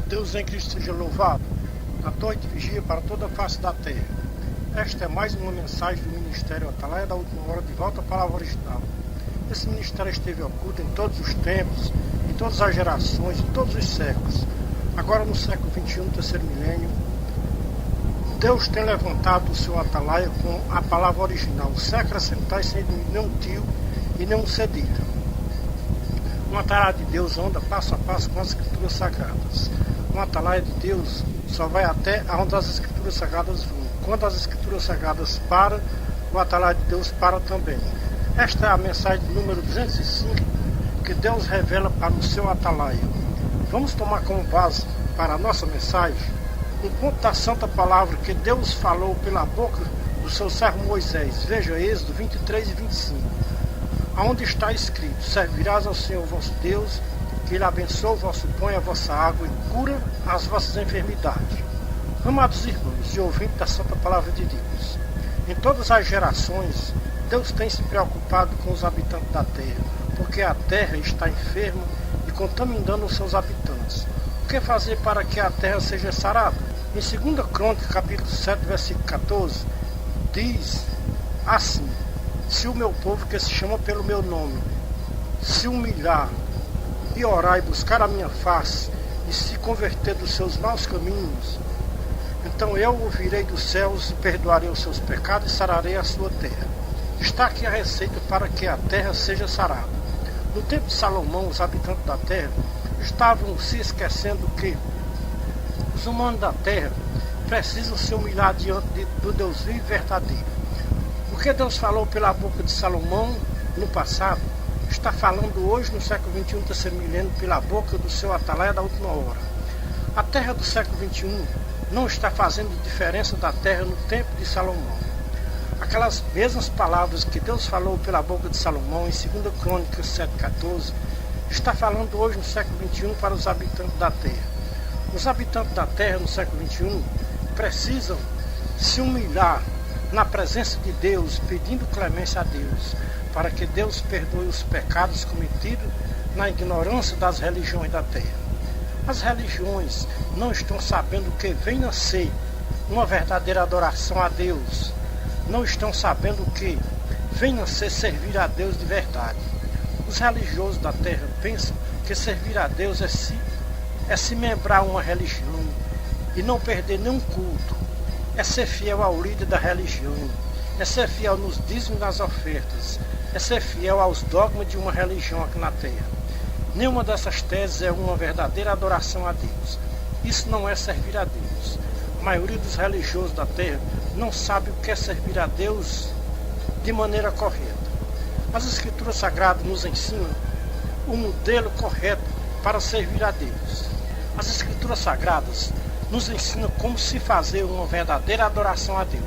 Deus em Cristo seja louvado, na noite vigia para toda a face da terra. Esta é mais uma mensagem do Ministério Atalaia da Última Hora, de volta à palavra original. Esse ministério esteve oculto em todos os tempos, em todas as gerações, em todos os séculos. Agora no século XXI, no terceiro milênio, Deus tem levantado o seu Atalaia com a palavra original, sem acrescentar e sem nenhum tio e nenhum cedido. Um Atalaia de Deus anda passo a passo com as Escrituras Sagradas. Um Atalaia de Deus só vai até onde as Escrituras Sagradas vão. Quando as Escrituras Sagradas param, o Atalaia de Deus para também. Esta é a mensagem número 205 que Deus revela para o seu Atalaia. Vamos tomar como base para a nossa mensagem um ponto da santa palavra que Deus falou pela boca do seu servo Moisés. Veja Êxodo 23 e 25. Onde está escrito: servirás ao Senhor vosso Deus, que Ele abençoe o vosso pão e a vossa água e cura as vossas enfermidades. Amados irmãos e ouvintes da santa palavra de Deus, em todas as gerações, Deus tem se preocupado com os habitantes da terra, porque a terra está enferma e contaminando os seus habitantes. O que fazer para que a terra seja sarada? Em 2 Crônicas, capítulo 7, versículo 14, diz assim: se o meu povo, que se chama pelo meu nome, se humilhar e orar e buscar a minha face e se converter dos seus maus caminhos, então eu ouvirei dos céus e perdoarei os seus pecados e sararei a sua terra. Está aqui a receita para que a terra seja sarada. No tempo de Salomão, os habitantes da terra estavam se esquecendo que os humanos da terra precisam se humilhar diante do Deus vivo e verdadeiro. O que Deus falou pela boca de Salomão no passado, está falando hoje no século XXI, terceiro milênio, pela boca do seu Atalaia da última hora. A terra do século XXI não está fazendo diferença da terra no tempo de Salomão. Aquelas mesmas palavras que Deus falou pela boca de Salomão em 2 Crônicas 7,14, está falando hoje no século XXI para os habitantes da terra. Os habitantes da terra no século XXI precisam se humilhar na presença de Deus, pedindo clemência a Deus, para que Deus perdoe os pecados cometidos na ignorância das religiões da terra. As religiões não estão sabendo que vem nascer uma verdadeira adoração a Deus. Não estão sabendo que vem nascer servir a Deus de verdade. Os religiosos da terra pensam que servir a Deus é se membrar uma religião e não perder nenhum culto. É ser fiel ao líder da religião. É ser fiel nos dízimos e nas ofertas. É ser fiel aos dogmas de uma religião aqui na terra. Nenhuma dessas teses é uma verdadeira adoração a Deus. Isso não é servir a Deus. A maioria dos religiosos da terra não sabe o que é servir a Deus de maneira correta. As Escrituras Sagradas nos ensinam o modelo correto para servir a Deus. As Escrituras Sagradas nos ensinam como se fazer uma verdadeira adoração a Deus.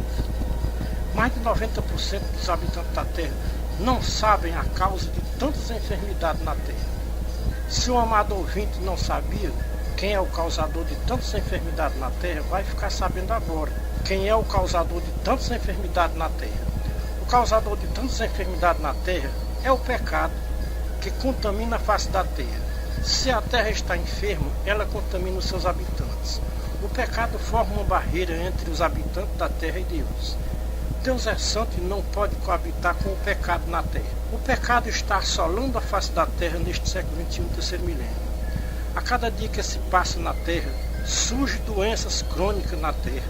Mais de 90% dos habitantes da terra não sabem a causa de tantas enfermidades na terra. Se o amado ouvinte não sabia quem é o causador de tantas enfermidades na terra, vai ficar sabendo agora quem é o causador de tantas enfermidades na terra. O causador de tantas enfermidades na terra é o pecado, que contamina a face da terra. Se a terra está enferma, ela contamina os seus habitantes. O pecado forma uma barreira entre os habitantes da terra e Deus. Deus é santo e não pode coabitar com o pecado na terra. O pecado está assolando a face da terra neste século XXI, terceiro milênio. A cada dia que se passa na terra, surgem doenças crônicas na terra.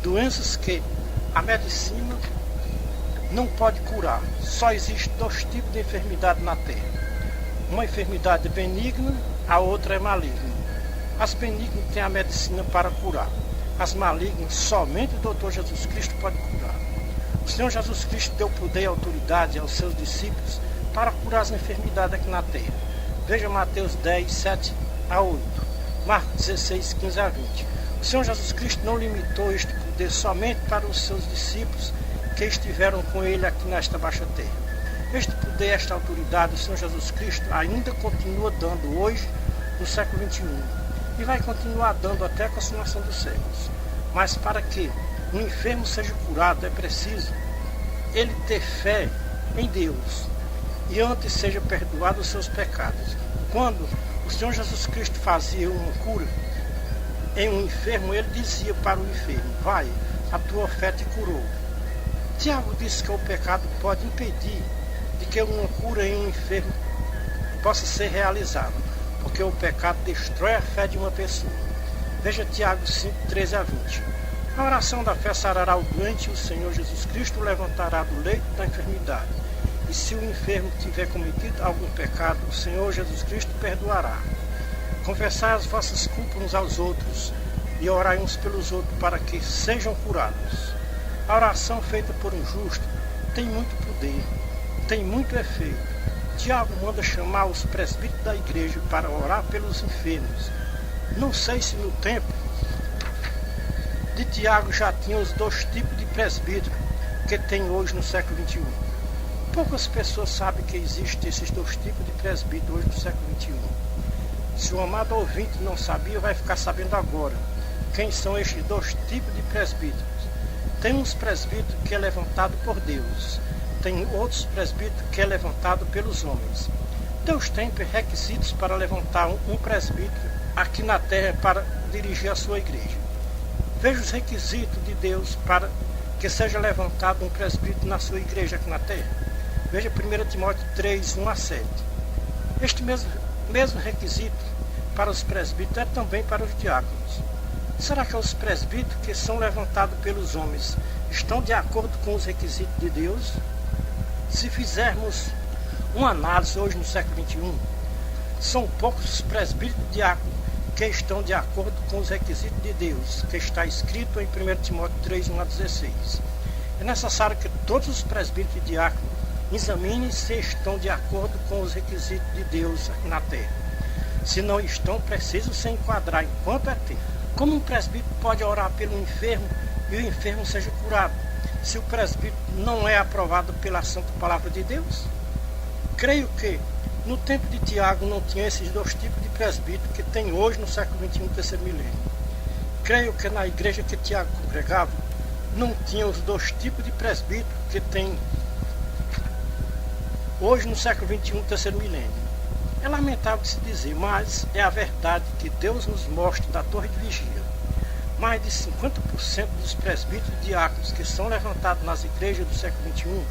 Doenças que a medicina não pode curar. Só existem dois tipos de enfermidade na terra. Uma enfermidade benigna, a outra é maligna. As benignas têm a medicina para curar. As malignas, somente o Dr. Jesus Cristo pode curar. O Senhor Jesus Cristo deu poder e autoridade aos seus discípulos para curar as enfermidades aqui na terra. Veja Mateus 10, 7 a 8, Marcos 16, 15 a 20. O Senhor Jesus Cristo não limitou este poder somente para os seus discípulos que estiveram com ele aqui nesta baixa terra. Este poder, esta autoridade, o Senhor Jesus Cristo ainda continua dando hoje no século XXI e vai continuar dando até a consumação dos séculos. Mas para que um enfermo seja curado, é preciso ele ter fé em Deus e antes seja perdoado os seus pecados. Quando o Senhor Jesus Cristo fazia uma cura, em um enfermo, ele dizia para o enfermo: vai, a tua fé te curou. Tiago disse que o pecado pode impedir de que uma cura em um enfermo possa ser realizada, porque o pecado destrói a fé de uma pessoa. Veja Tiago 5, 13 a 20. A oração da fé sarará o doente e o Senhor Jesus Cristo o levantará do leito da enfermidade. E se o enfermo tiver cometido algum pecado, o Senhor Jesus Cristo perdoará. Confessai as vossas culpas uns aos outros e orai uns pelos outros para que sejam curados. A oração feita por um justo tem muito poder, tem muito efeito. Tiago manda chamar os presbíteros da igreja para orar pelos enfermos. Não sei se no tempo de Tiago já tinha os dois tipos de presbítero que tem hoje no século XXI. Poucas pessoas sabem que existem esses dois tipos de presbítero hoje no século XXI. Se o amado ouvinte não sabia, vai ficar sabendo agora quem são estes dois tipos de presbíteros. Tem uns presbíteros que é levantado por Deus, tem outros presbíteros que é levantado pelos homens. Deus tem requisitos para levantar um presbítero aqui na terra para dirigir a sua igreja. Veja os requisitos de Deus para que seja levantado um presbítero na sua igreja aqui na terra. Veja 1 Timóteo 3, 1 a 7. Este mesmo requisito para os presbíteros é também para os diáconos. Será que os presbíteros que são levantados pelos homens estão de acordo com os requisitos de Deus? Se fizermos uma análise hoje no século XXI, são poucos os presbíteros e diáconos que estão de acordo com os requisitos de Deus, que está escrito em 1 Timóteo 3, 1 a 16. É necessário que todos os presbíteros e diáconos examinem se estão de acordo com os requisitos de Deus aqui na terra. Se não estão, precisam se enquadrar enquanto é tempo. Como um presbítero pode orar pelo enfermo e o enfermo seja curado, se o presbítero não é aprovado pela Santa Palavra de Deus? Creio que no tempo de Tiago não tinha esses dois tipos de presbítero que tem hoje no século XXI, terceiro milênio. Creio que na igreja que Tiago congregava não tinha os dois tipos de presbítero que tem hoje no século XXI, terceiro milênio. É lamentável se dizer, mas é a verdade que Deus nos mostra da torre de vigia. Mais de 50% dos presbíteros e diáconos que são levantados nas igrejas do século XXI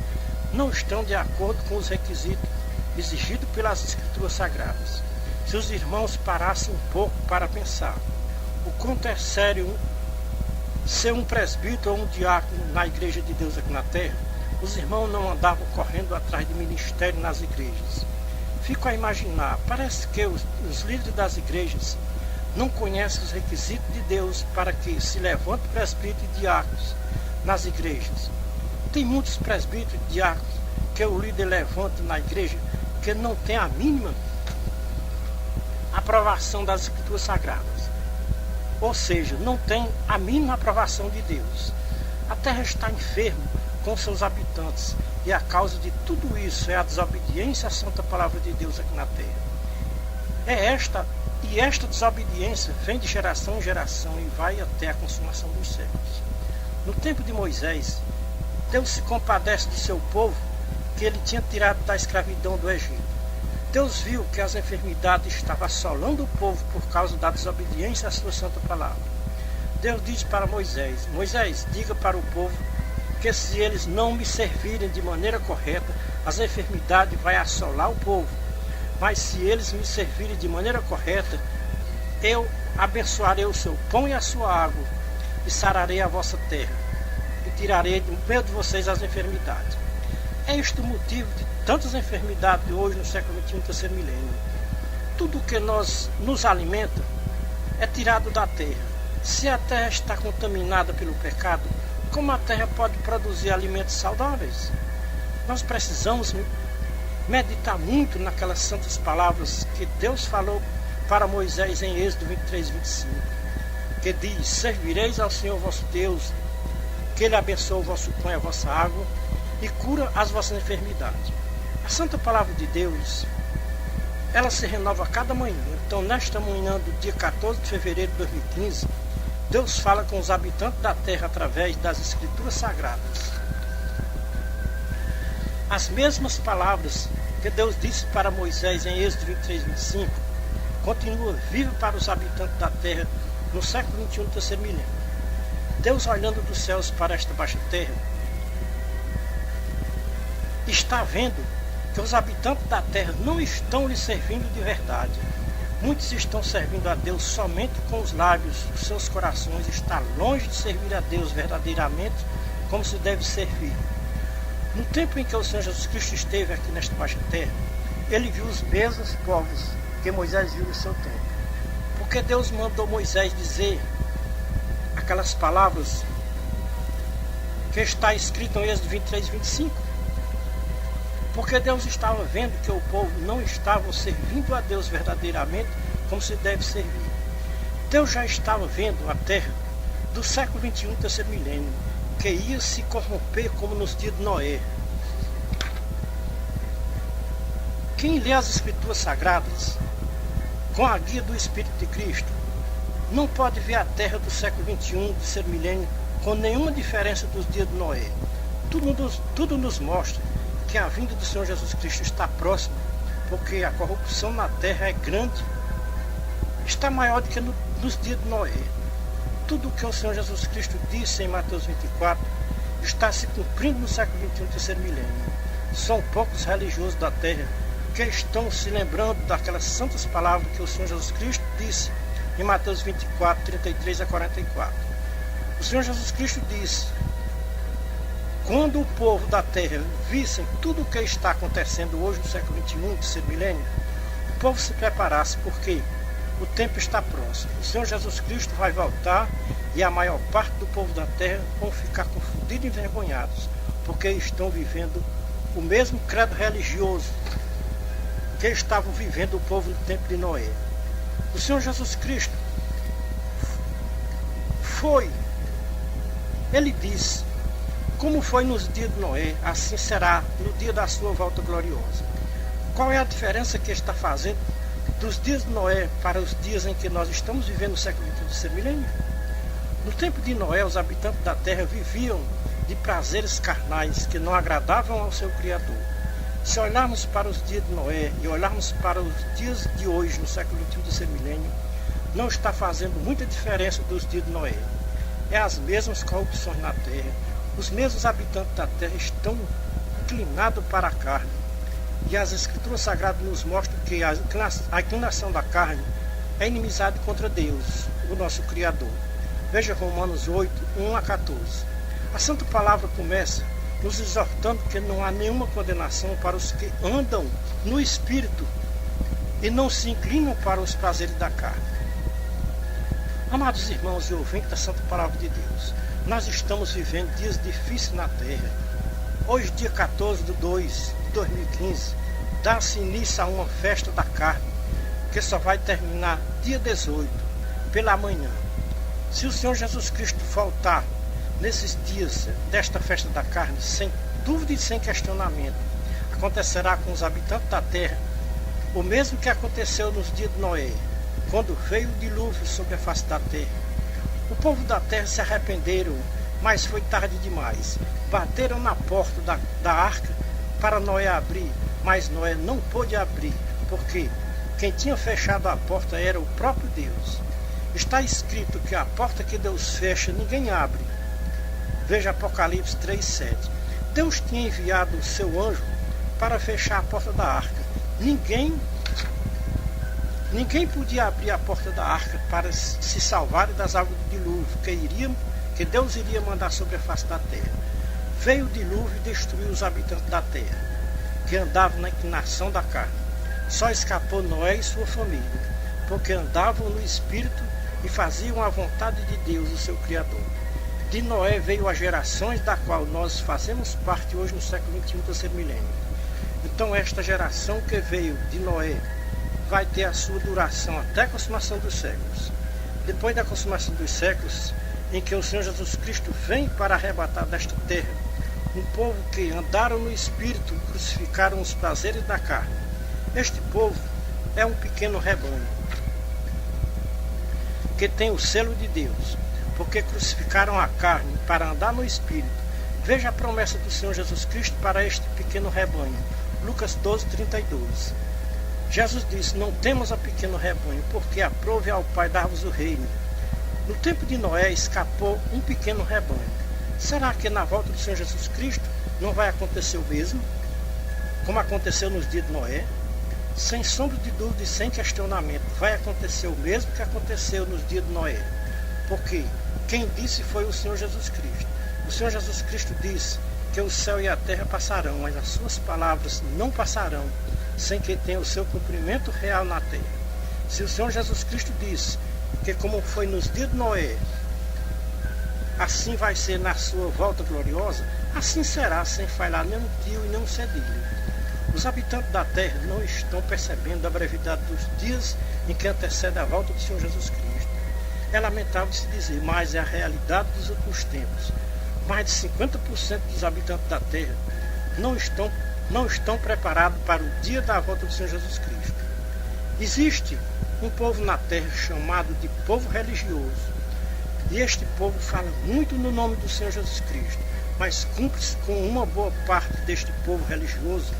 não estão de acordo com os requisitos exigidos pelas Escrituras Sagradas. Se os irmãos parassem um pouco para pensar o quanto é sério ser um presbítero ou um diácono na igreja de Deus aqui na terra, os irmãos não andavam correndo atrás de ministério nas igrejas. Fico a imaginar, parece que os líderes das igrejas não conhecem os requisitos de Deus para que se levante presbíteros e diáconos nas igrejas. Tem muitos presbíteros e diáconos que o líder levanta na igreja que não tem a mínima aprovação das Escrituras Sagradas. Ou seja, não tem a mínima aprovação de Deus. A terra está enferma com seus habitantes. E a causa de tudo isso é a desobediência à Santa Palavra de Deus aqui na terra. Esta desobediência vem de geração em geração e vai até a consumação dos séculos. No tempo de Moisés, Deus se compadece do seu povo que ele tinha tirado da escravidão do Egito. Deus viu que as enfermidades estavam assolando o povo por causa da desobediência à sua Santa Palavra. Deus disse para Moisés: Moisés, diga para o povo que se eles não me servirem de maneira correta, as enfermidades vão assolar o povo. Mas se eles me servirem de maneira correta, eu abençoarei o seu pão e a sua água, e sararei a vossa terra, e tirarei do meio de vocês as enfermidades. É este o motivo de tantas enfermidades hoje no século XXI, terceiro milênio. Tudo que nos alimenta é tirado da terra. Se a terra está contaminada pelo pecado, como a terra pode produzir alimentos saudáveis? Nós precisamos meditar muito naquelas santas palavras que Deus falou para Moisés em Êxodo 23, 25, que diz: servireis ao Senhor vosso Deus, que Ele abençoe o vosso pão e a vossa água e cura as vossas enfermidades. A santa palavra de Deus, ela se renova a cada manhã. Então, nesta manhã do dia 14 de fevereiro de 2015, Deus fala com os habitantes da terra através das Escrituras Sagradas. As mesmas palavras que Deus disse para Moisés em Êxodo 23, 25, continuam vivas para os habitantes da terra no século XXI do terceiro milênio. Deus, olhando dos céus para esta baixa terra, está vendo que os habitantes da terra não estão lhe servindo de verdade. Muitos estão servindo a Deus somente com os lábios, os seus corações estão longe de servir a Deus verdadeiramente como se deve servir. No tempo em que o Senhor Jesus Cristo esteve aqui nesta baixa terra, ele viu os mesmos povos que Moisés viu no seu tempo. Porque Deus mandou Moisés dizer aquelas palavras que está escrito em Êxodo 23, 25. Porque Deus estava vendo que o povo não estava servindo a Deus verdadeiramente como se deve servir. Deus já estava vendo a terra do século XXI, terceiro milênio, que ia se corromper como nos dias de Noé. Quem lê as Escrituras Sagradas com a guia do Espírito de Cristo não pode ver a terra do século XXI, terceiro milênio, com nenhuma diferença dos dias de Noé. Tudo nos mostra que a vinda do Senhor Jesus Cristo está próxima, porque a corrupção na terra é grande, está maior do que nos dias de Noé. Tudo o que o Senhor Jesus Cristo disse em Mateus 24 está se cumprindo no século XXI, terceiro milênio. São poucos religiosos da terra que estão se lembrando daquelas santas palavras que o Senhor Jesus Cristo disse em Mateus 24, 33 a 44. O Senhor Jesus Cristo disse: quando o povo da terra vissem tudo o que está acontecendo hoje no século XXI, terceiro milênio, o povo se preparasse, porque o tempo está próximo. O Senhor Jesus Cristo vai voltar e a maior parte do povo da terra vão ficar confundidos e envergonhados, porque estão vivendo o mesmo credo religioso que estavam vivendo o povo no tempo de Noé. O Senhor Jesus Cristo ele disse: como foi nos dias de Noé, assim será no dia da sua volta gloriosa. Qual é a diferença que está fazendo dos dias de Noé para os dias em que nós estamos vivendo no século XXI, terceiro milênio? No tempo de Noé, os habitantes da terra viviam de prazeres carnais que não agradavam ao seu Criador. Se olharmos para os dias de Noé e olharmos para os dias de hoje, no século XXI, terceiro milênio, não está fazendo muita diferença dos dias de Noé. É as mesmas corrupções na terra. Os mesmos habitantes da terra estão inclinados para a carne. E as Escrituras Sagradas nos mostram que a inclinação da carne é inimizade contra Deus, o nosso Criador. Veja Romanos 8, 1 a 14. A Santa Palavra começa nos exortando que não há nenhuma condenação para os que andam no Espírito e não se inclinam para os prazeres da carne. Amados irmãos e ouvintes da Santa Palavra de Deus, nós estamos vivendo dias difíceis na terra. Hoje, dia 14 de 2 de 2015, dá-se início a uma festa da carne, que só vai terminar dia 18, pela manhã. Se o Senhor Jesus Cristo voltar nesses dias desta festa da carne, sem dúvida e sem questionamento, acontecerá com os habitantes da terra o mesmo que aconteceu nos dias de Noé, quando veio o dilúvio sobre a face da terra. O povo da terra se arrependeram, mas foi tarde demais. Bateram na porta da arca para Noé abrir, mas Noé não pôde abrir, porque quem tinha fechado a porta era o próprio Deus. Está escrito que a porta que Deus fecha, ninguém abre. Veja Apocalipse 3,7. Deus tinha enviado o seu anjo para fechar a porta da arca. Ninguém podia abrir a porta da arca para se salvar das águas do dilúvio que Deus iria mandar sobre a face da terra. Veio o dilúvio e destruiu os habitantes da terra, que andavam na inclinação da carne. Só escapou Noé e sua família, porque andavam no Espírito e faziam a vontade de Deus, o seu Criador. De Noé veio as gerações da qual nós fazemos parte hoje no século XXI, terceiro milênio. Então esta geração que veio de Noé vai ter a sua duração até a consumação dos séculos. Depois da consumação dos séculos, em que o Senhor Jesus Cristo vem para arrebatar desta terra um povo que andaram no Espírito, crucificaram os prazeres da carne. Este povo é um pequeno rebanho que tem o selo de Deus, porque crucificaram a carne para andar no Espírito. Veja a promessa do Senhor Jesus Cristo para este pequeno rebanho. Lucas 12, 32. Jesus disse: não temos a pequeno rebanho, porque aprove ao Pai dar-vos o reino. No tempo de Noé escapou um pequeno rebanho. Será que na volta do Senhor Jesus Cristo não vai acontecer o mesmo? Como aconteceu nos dias de Noé? Sem sombra de dúvida e sem questionamento, vai acontecer o mesmo que aconteceu nos dias de Noé. Porque quem disse foi o Senhor Jesus Cristo. O Senhor Jesus Cristo disse que o céu e a terra passarão, mas as suas palavras não passarão, sem que tenha o seu cumprimento real na terra. Se o Senhor Jesus Cristo disse que como foi nos dias de Noé, assim vai ser na sua volta gloriosa, assim será, sem falhar nenhum tio e nenhum cedilho. Os habitantes da terra não estão percebendo a brevidade dos dias em que antecede a volta do Senhor Jesus Cristo. É lamentável se dizer, mas é a realidade dos últimos tempos. Mais de 50% dos habitantes da terra não estão preparados para o dia da volta do Senhor Jesus Cristo. Existe um povo na terra chamado de povo religioso. E este povo fala muito no nome do Senhor Jesus Cristo, mas cumpre-se com uma boa parte deste povo religioso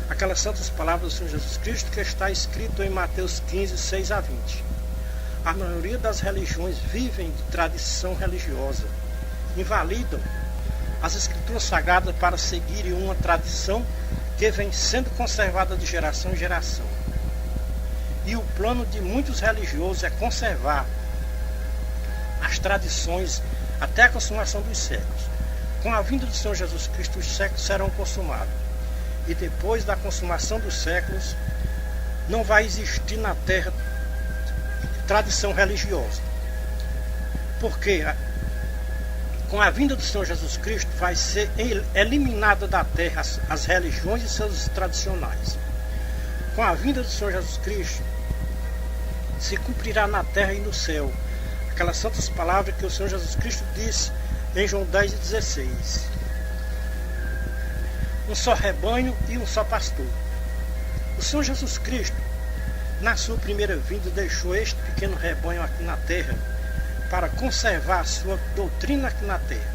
aquelas santas palavras do Senhor Jesus Cristo que está escrito em Mateus 15, 6 a 20. A maioria das religiões vivem de tradição religiosa, invalidam as escrituras sagradas para seguirem uma tradição que vem sendo conservada de geração em geração. E o plano de muitos religiosos é conservar as tradições até a consumação dos séculos. Com a vinda do Senhor Jesus Cristo, os séculos serão consumados. E depois da consumação dos séculos, não vai existir na terra tradição religiosa. Porque com a vinda do Senhor Jesus Cristo vai ser eliminada da terra as religiões e seus tradicionais. Com a vinda do Senhor Jesus Cristo, se cumprirá na terra e no céu aquelas santas palavras que o Senhor Jesus Cristo disse em João 10 e 16. Um só rebanho e um só pastor. O Senhor Jesus Cristo, na sua primeira vinda, deixou este pequeno rebanho aqui na terra para conservar a sua doutrina aqui na terra.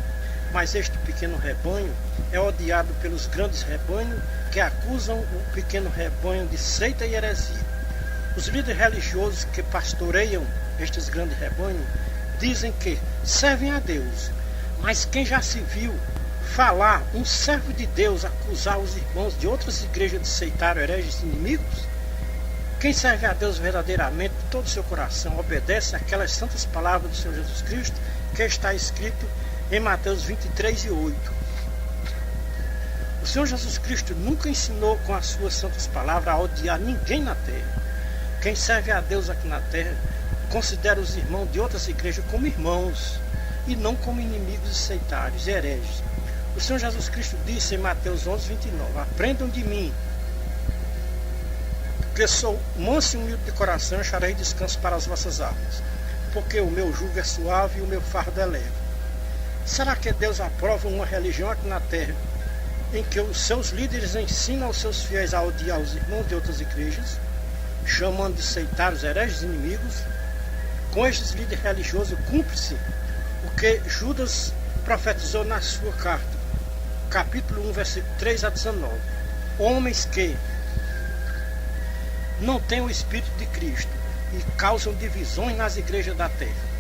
Mas este pequeno rebanho é odiado pelos grandes rebanhos que acusam o pequeno rebanho de seita e heresia. Os líderes religiosos que pastoreiam estes grandes rebanhos dizem que servem a Deus, mas quem já se viu falar um servo de Deus acusar os irmãos de outras igrejas de seitários, hereges, inimigos? Quem serve a Deus verdadeiramente de todo o seu coração obedece aquelas santas palavras do Senhor Jesus Cristo que está escrito em Mateus 23 e 8. O Senhor Jesus Cristo nunca ensinou com as suas santas palavras a odiar ninguém na terra. Quem serve a Deus aqui na terra considera os irmãos de outras igrejas como irmãos e não como inimigos seitários e hereges. O Senhor Jesus Cristo disse em Mateus 11, 29, aprendam de mim, porque sou manso e humilde de coração, e acharei descanso para as vossas almas, porque o meu jugo é suave e o meu fardo é leve. Será que Deus aprova uma religião aqui na terra em que os seus líderes ensinam aos seus fiéis a odiar os irmãos de outras igrejas, chamando de seitários, hereges, inimigos? Com estes líderes religiosos cumpre-se o que Judas profetizou na sua carta, capítulo 1, versículo 3 a 19. Homens que não têm o Espírito de Cristo e causam divisões nas igrejas da terra.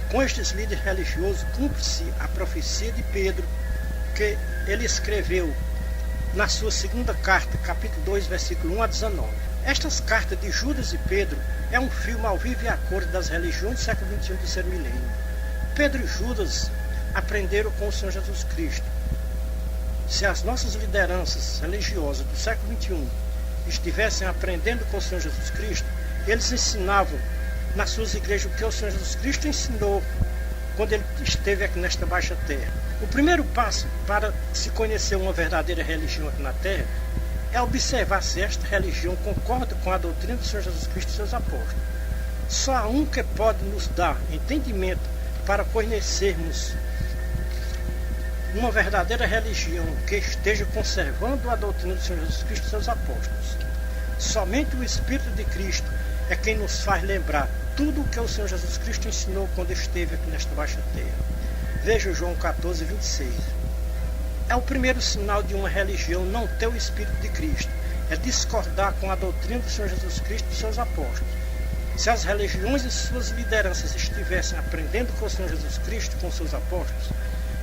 Com estes líderes religiosos cumpre-se a profecia de Pedro, que ele escreveu na sua segunda carta, capítulo 2, versículo 1 a 19. Estas cartas de Judas e Pedro é um filme ao vivo e a cor das religiões do século XXI do terceiro milênio. Pedro e Judas aprenderam com o Senhor Jesus Cristo. Se as nossas lideranças religiosas do século XXI estivessem aprendendo com o Senhor Jesus Cristo, eles ensinavam nas suas igrejas o que o Senhor Jesus Cristo ensinou quando ele esteve aqui nesta baixa terra. O primeiro passo para se conhecer uma verdadeira religião aqui na terra é observar se esta religião concorda com a doutrina do Senhor Jesus Cristo e seus apóstolos. Só há um que pode nos dar entendimento para conhecermos uma verdadeira religião que esteja conservando a doutrina do Senhor Jesus Cristo e seus apóstolos. Somente o Espírito de Cristo é quem nos faz lembrar tudo o que o Senhor Jesus Cristo ensinou quando esteve aqui nesta baixa terra. Veja João 14, 26. É o primeiro sinal de uma religião não ter o Espírito de Cristo, é discordar com a doutrina do Senhor Jesus Cristo e seus apóstolos. Se as religiões e suas lideranças estivessem aprendendo com o Senhor Jesus Cristo, com seus apóstolos,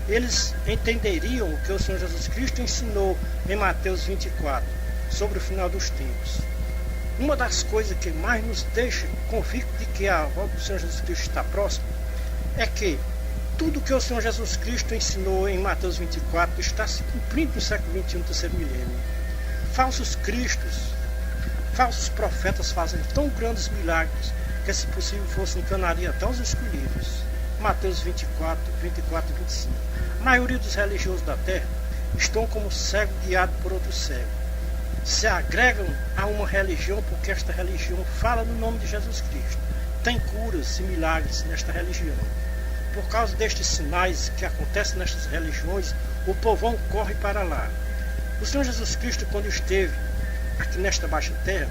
eles entenderiam o que o Senhor Jesus Cristo ensinou em Mateus 24, sobre o final dos tempos. Uma das coisas que mais nos deixa convictos de que a volta do Senhor Jesus Cristo está próxima é que tudo que o Senhor Jesus Cristo ensinou em Mateus 24 está se cumprindo no século XXI, terceiro milênio. Falsos cristos, falsos profetas fazem tão grandes milagres que, se possível, fosse encanaria até os escolhidos. Mateus 24 e 25. A maioria dos religiosos da terra estão como cego guiado por outro cego. Se agregam a uma religião porque esta religião fala no nome de Jesus Cristo. Tem curas e milagres nesta religião. Por causa destes sinais que acontecem nestas religiões, o povão corre para lá. O Senhor Jesus Cristo, quando esteve aqui nesta baixa terra,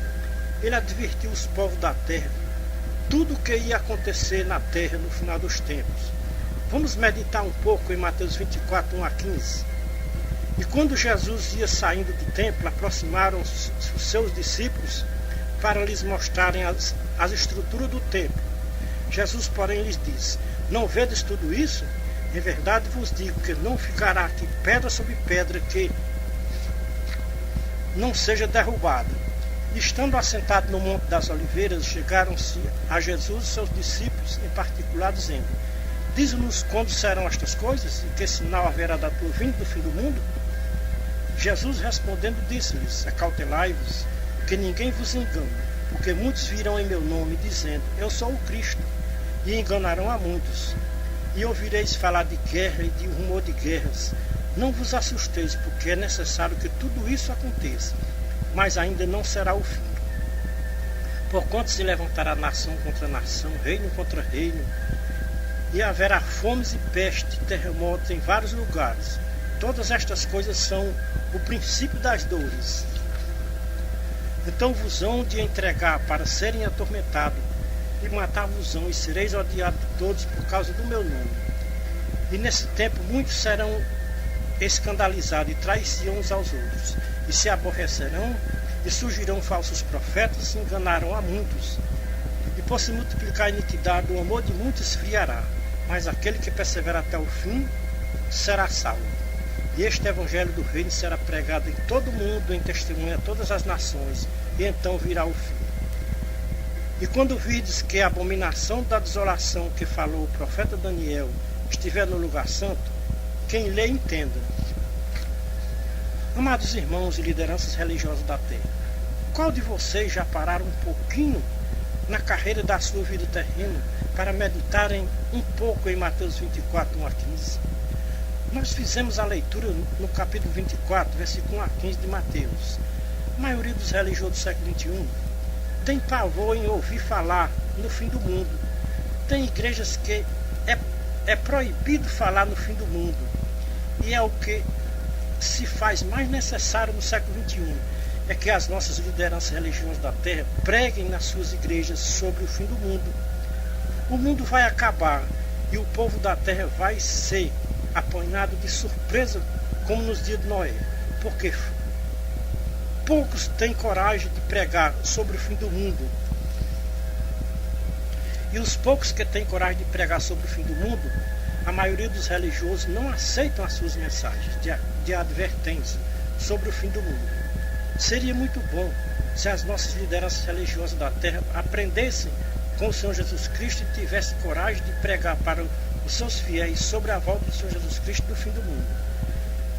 ele advertiu os povos da terra tudo o que ia acontecer na terra no final dos tempos. Vamos meditar um pouco em Mateus 24, 1 a 15. E quando Jesus ia saindo do templo, aproximaram-se os seus discípulos para lhes mostrarem as estruturas do templo. Jesus, porém, lhes disse: não vedes tudo isso? Em verdade vos digo que não ficará aqui pedra sobre pedra que não seja derrubada. Estando assentados no Monte das Oliveiras, chegaram-se a Jesus e seus discípulos em particular, dizendo: dize-nos quando serão estas coisas, e que sinal haverá da tua vinda do fim do mundo? Jesus respondendo disse-lhes: acautelai-vos, que ninguém vos engane, porque muitos virão em meu nome, dizendo: eu sou o Cristo, e enganarão a muitos. E ouvireis falar de guerra e de rumor de guerras. Não vos assusteis, porque é necessário que tudo isso aconteça, mas ainda não será o fim. Porquanto se levantará nação contra nação, reino contra reino, e haverá fomes e peste, terremotos em vários lugares. Todas estas coisas são o princípio das dores. Então vos hão de entregar para serem atormentados, e matar-vos-ão, e sereis odiados de todos por causa do meu nome. E nesse tempo muitos serão escandalizados e trair-se-ão uns aos outros, e se aborrecerão, e surgirão falsos profetas, e enganarão a muitos. E por se multiplicar a iniquidade, o amor de muitos esfriará, mas aquele que persevera até o fim será salvo. E este evangelho do reino será pregado em todo o mundo, em testemunha a todas as nações, e então virá o fim. E quando virdes que a abominação da desolação que falou o profeta Daniel estiver no lugar santo, quem lê entenda. Amados irmãos e lideranças religiosas da terra, qual de vocês já pararam um pouquinho na carreira da sua vida terrena para meditarem um pouco em Mateus 24, 1 a 15? Nós fizemos a leitura no capítulo 24, versículo 1 a 15 de Mateus. A maioria dos religiosos do século XXI tem pavor em ouvir falar no fim do mundo. Tem igrejas que é proibido falar no fim do mundo. E é o que se faz mais necessário no século XXI, é que as nossas lideranças religiosas da terra preguem nas suas igrejas sobre o fim do mundo. O mundo vai acabar e o povo da terra vai ser apanhado de surpresa, como nos dias de Noé, porque poucos têm coragem de pregar sobre o fim do mundo. E os poucos que têm coragem de pregar sobre o fim do mundo, a maioria dos religiosos não aceitam as suas mensagens de advertência sobre o fim do mundo. Seria muito bom se as nossas lideranças religiosas da terra aprendessem com o Senhor Jesus Cristo e tivessem coragem de pregar para os seus fiéis sobre a volta do Senhor Jesus Cristo do fim do mundo.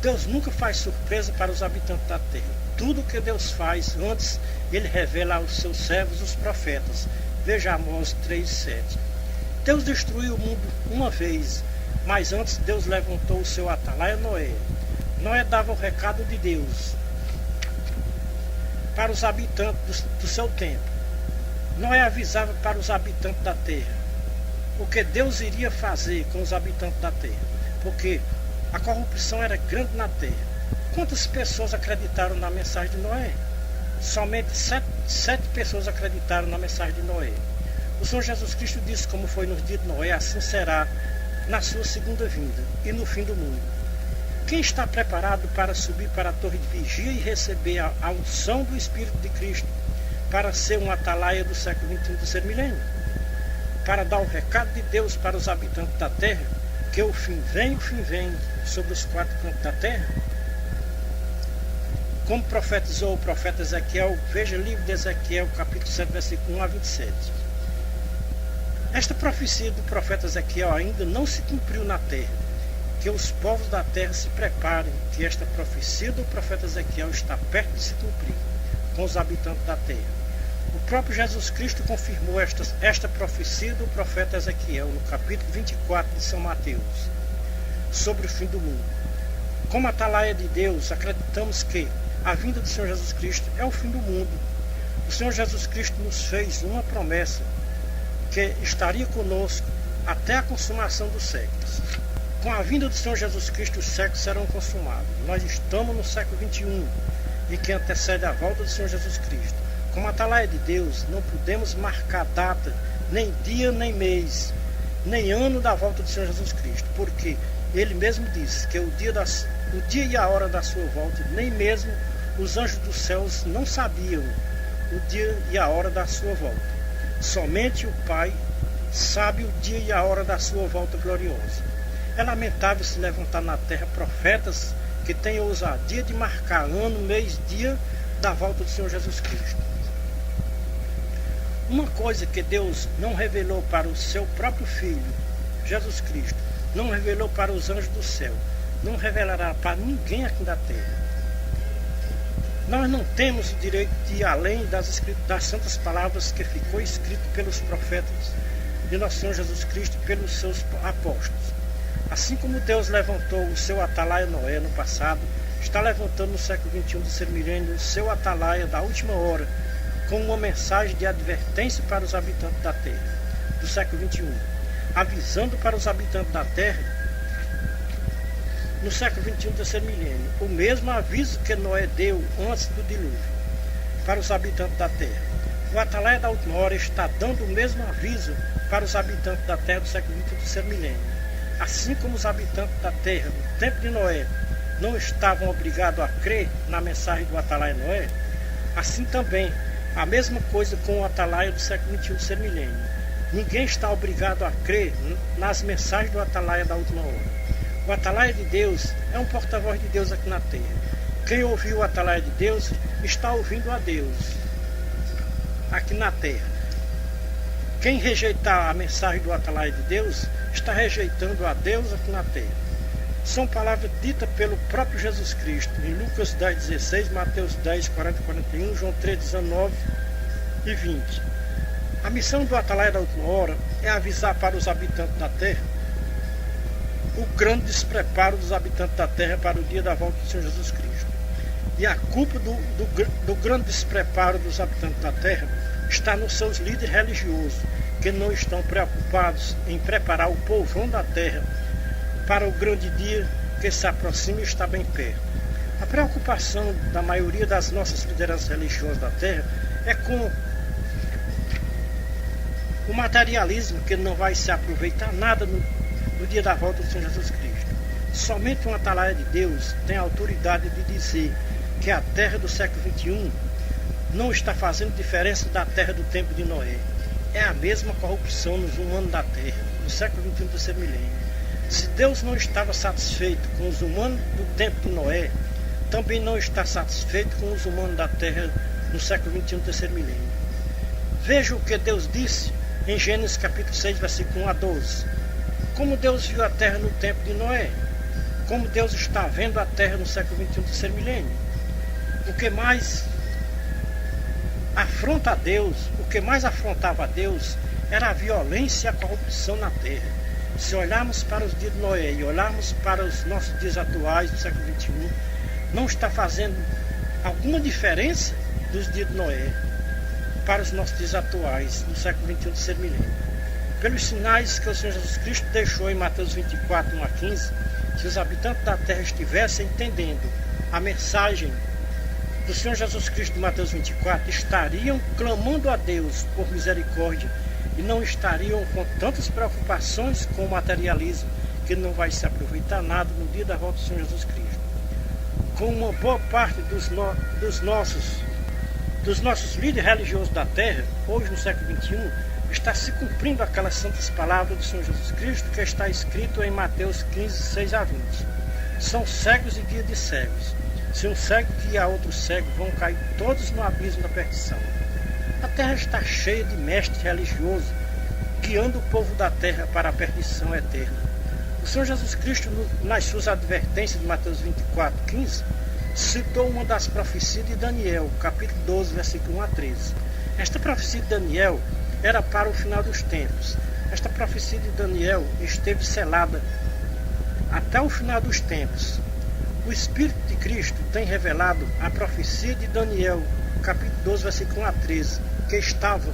Deus nunca faz surpresa para os habitantes da terra. Tudo o que Deus faz antes, Ele revela aos seus servos, os profetas. Veja Amós 3:7. Deus destruiu o mundo uma vez, mas antes Deus levantou o seu atalaia Noé. Noé dava o recado de Deus para os habitantes do seu tempo. Noé avisava para os habitantes da terra o que Deus iria fazer com os habitantes da terra, porque a corrupção era grande na terra. Quantas pessoas acreditaram na mensagem de Noé? Somente sete pessoas acreditaram na mensagem de Noé. O Senhor Jesus Cristo disse, como foi nos dias de Noé, assim será na sua segunda vinda e no fim do mundo. Quem está preparado para subir para a torre de vigia e receber a unção do Espírito de Cristo para ser um atalaia do século XXI do terceiro milênio, para dar o recado de Deus para os habitantes da terra, que o fim vem sobre os quatro cantos da terra. Como profetizou o profeta Ezequiel, veja o livro de Ezequiel, capítulo 7, versículo 1 a 27. Esta profecia do profeta Ezequiel ainda não se cumpriu na terra, que os povos da terra se preparem, que esta profecia do profeta Ezequiel está perto de se cumprir com os habitantes da terra. O próprio Jesus Cristo confirmou esta profecia do profeta Ezequiel no capítulo 24 de São Mateus, sobre o fim do mundo. Como atalaia de Deus, acreditamos que a vinda do Senhor Jesus Cristo é o fim do mundo. O Senhor Jesus Cristo nos fez uma promessa, que estaria conosco até a consumação dos séculos. Com a vinda do Senhor Jesus Cristo, os séculos serão consumados. Nós estamos no século XXI, e que antecede a volta do Senhor Jesus Cristo. Como atalaia de Deus, não podemos marcar data, nem dia, nem mês, nem ano da volta do Senhor Jesus Cristo, porque Ele mesmo disse que o dia e a hora da sua volta, nem mesmo os anjos dos céus não sabiam o dia e a hora da sua volta. Somente o Pai sabe o dia e a hora da sua volta gloriosa. É lamentável se levantar na terra profetas que têm ousadia de marcar ano, mês, dia da volta do Senhor Jesus Cristo. Uma coisa que Deus não revelou para o seu próprio Filho, Jesus Cristo, não revelou para os anjos do céu, não revelará para ninguém aqui da terra. Nós não temos o direito de ir além das santas palavras que ficou escrito pelos profetas de nosso Senhor Jesus Cristo e pelos seus apóstolos. Assim como Deus levantou o seu atalaia Noé no passado, está levantando no século XXI do terceiro milênio o seu atalaia da última hora, com uma mensagem de advertência para os habitantes da terra, do século XXI, avisando para os habitantes da terra, no século XXI do terceiro milênio, o mesmo aviso que Noé deu antes do dilúvio, para os habitantes da terra. O atalaia da última hora está dando o mesmo aviso para os habitantes da terra do século XXI do terceiro milênio. Assim como os habitantes da terra, no tempo de Noé, não estavam obrigados a crer na mensagem do atalaia Noé, assim também, a mesma coisa com o atalaia do século XXI do terceiro milênio. Ninguém está obrigado a crer nas mensagens do atalaia da última hora. O atalaia de Deus é um porta-voz de Deus aqui na terra. Quem ouviu o atalaia de Deus está ouvindo a Deus aqui na terra. Quem rejeitar a mensagem do atalaia de Deus está rejeitando a Deus aqui na terra. São palavras ditas pelo próprio Jesus Cristo em Lucas 10,16, Mateus 10, 40 e 41, João 3, 19 e 20. A missão do atalaia da última hora é avisar para os habitantes da terra o grande despreparo dos habitantes da terra para o dia da volta do Senhor Jesus Cristo. E a culpa do grande despreparo dos habitantes da terra está nos seus líderes religiosos, que não estão preocupados em preparar o povão da terra para o grande dia que se aproxima e está bem perto. A preocupação da maioria das nossas lideranças religiosas da terra é com o materialismo, que não vai se aproveitar nada no dia da volta do Senhor Jesus Cristo. Somente um atalaia de Deus tem a autoridade de dizer que a terra do século XXI não está fazendo diferença da terra do tempo de Noé. É a mesma corrupção nos humanos da terra, no século XXI do terceiro milênio. Se Deus não estava satisfeito com os humanos do tempo de Noé, também não está satisfeito com os humanos da terra no século XXI do terceiro milênio. Veja o que Deus disse em Gênesis capítulo 6, versículo 1 a 12. Como Deus viu a terra no tempo de Noé, como Deus está vendo a terra no século XXI do terceiro milênio. O que mais afronta a Deus, o que mais afrontava a Deus era a violência e a corrupção na terra. Se olharmos para os dias de Noé e olharmos para os nossos dias atuais do século XXI, não está fazendo alguma diferença dos dias de Noé para os nossos dias atuais do século XXI do terceiro milênio. Pelos sinais que o Senhor Jesus Cristo deixou em Mateus 24, 1 a 15, se os habitantes da terra estivessem entendendo a mensagem do Senhor Jesus Cristo de Mateus 24, estariam clamando a Deus por misericórdia e não estariam com tantas preocupações com o materialismo, que não vai se aproveitar nada no dia da volta do Senhor Jesus Cristo. Com uma boa parte dos nossos dos nossos líderes religiosos da terra, hoje no século XXI, está se cumprindo aquelas santas palavras do Senhor Jesus Cristo que está escrito em Mateus 15, 6 a 20. São cegos e guia de cegos. Se um cego guiar outro cego, vão cair todos no abismo da perdição. A terra está cheia de mestres religiosos, guiando o povo da terra para a perdição eterna. O Senhor Jesus Cristo, nas suas advertências de Mateus 24, 15, citou uma das profecias de Daniel, capítulo 12, versículo 1 a 13. Esta profecia de Daniel era para o final dos tempos. Esta profecia de Daniel esteve selada até o final dos tempos. O Espírito de Cristo tem revelado a profecia de Daniel, capítulo 12, versículo 1 a 13, que estava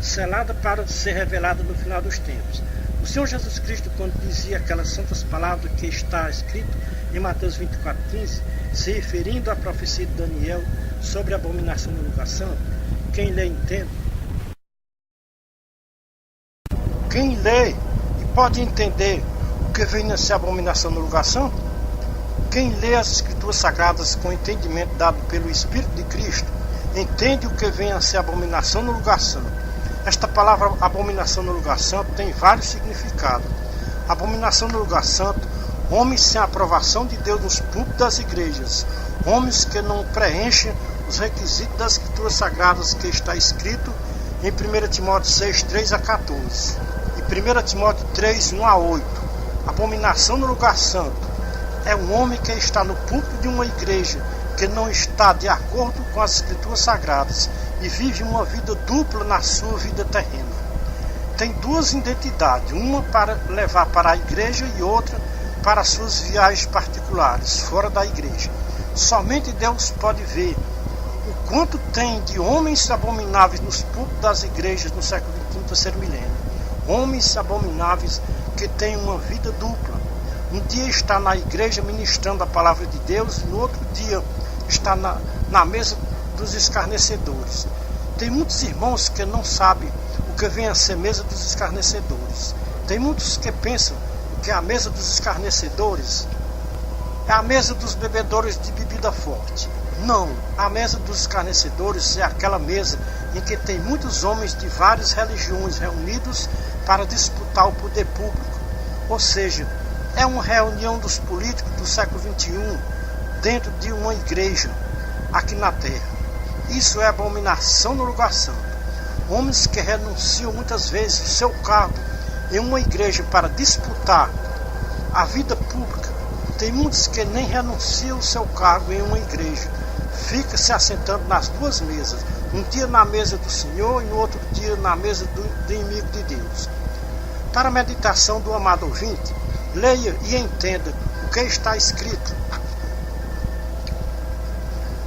selada para ser revelada no final dos tempos. O Senhor Jesus Cristo, quando dizia aquelas santas palavras que está escrito em Mateus 24, 15, se referindo à profecia de Daniel sobre a abominação no lugar santo, quem lê entende. Quem lê e pode entender o que vem a ser a abominação no lugar santo, quem lê as Escrituras Sagradas com entendimento dado pelo Espírito de Cristo, entende o que vem a ser a abominação no lugar santo. Esta palavra abominação no lugar santo tem vários significados. Abominação no lugar santo, homens sem aprovação de Deus nos púlpitos das igrejas, homens que não preenchem os requisitos das Escrituras Sagradas que está escrito em 1 Timóteo 6, 3 a 14 e 1 Timóteo 3, 1 a 8. Abominação no lugar santo é um homem que está no púlpito de uma igreja que não está de acordo com as Escrituras Sagradas e vive uma vida dupla na sua vida terrena. Tem duas identidades, uma para levar para a igreja e outra para suas viagens particulares, fora da igreja. Somente Deus pode ver o quanto tem de homens abomináveis nos púlpitos das igrejas no século XXI, terceiro milênio. Homens abomináveis que têm uma vida dupla. Um dia está na igreja ministrando a palavra de Deus e no outro dia está na mesa dos escarnecedores. Tem muitos irmãos que não sabem o que vem a ser mesa dos escarnecedores. Tem muitos que pensam que a mesa dos escarnecedores é a mesa dos bebedores de bebida forte. Não, a mesa dos escarnecedores é aquela mesa em que tem muitos homens de várias religiões reunidos para disputar o poder público. Ou seja, é uma reunião dos políticos do século XXI dentro de uma igreja aqui na terra. Isso é abominação no lugar santo. Homens que renunciam muitas vezes o seu cargo em uma igreja para disputar a vida pública. Tem muitos que nem renunciam o seu cargo em uma igreja. Fica se assentando nas duas mesas. Um dia na mesa do Senhor e no outro dia na mesa do inimigo de Deus. Para a meditação do amado ouvinte, leia e entenda o que está escrito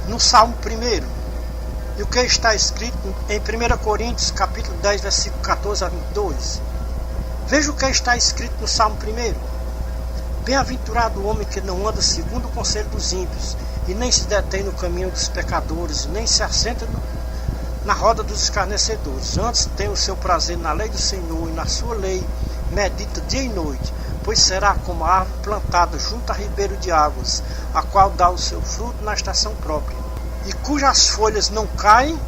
no Salmo 1 e o que está escrito em 1 Coríntios capítulo 10, versículo 14 a 22. Veja o que está escrito no Salmo 1. Bem-aventurado o homem que não anda segundo o conselho dos ímpios, e nem se detém no caminho dos pecadores, nem se assenta na roda dos escarnecedores. Antes tem o seu prazer na lei do Senhor, e na sua lei medita dia e noite. Pois será como a árvore plantada junto a ribeiro de águas, a qual dá o seu fruto na estação própria, e cujas folhas não caem,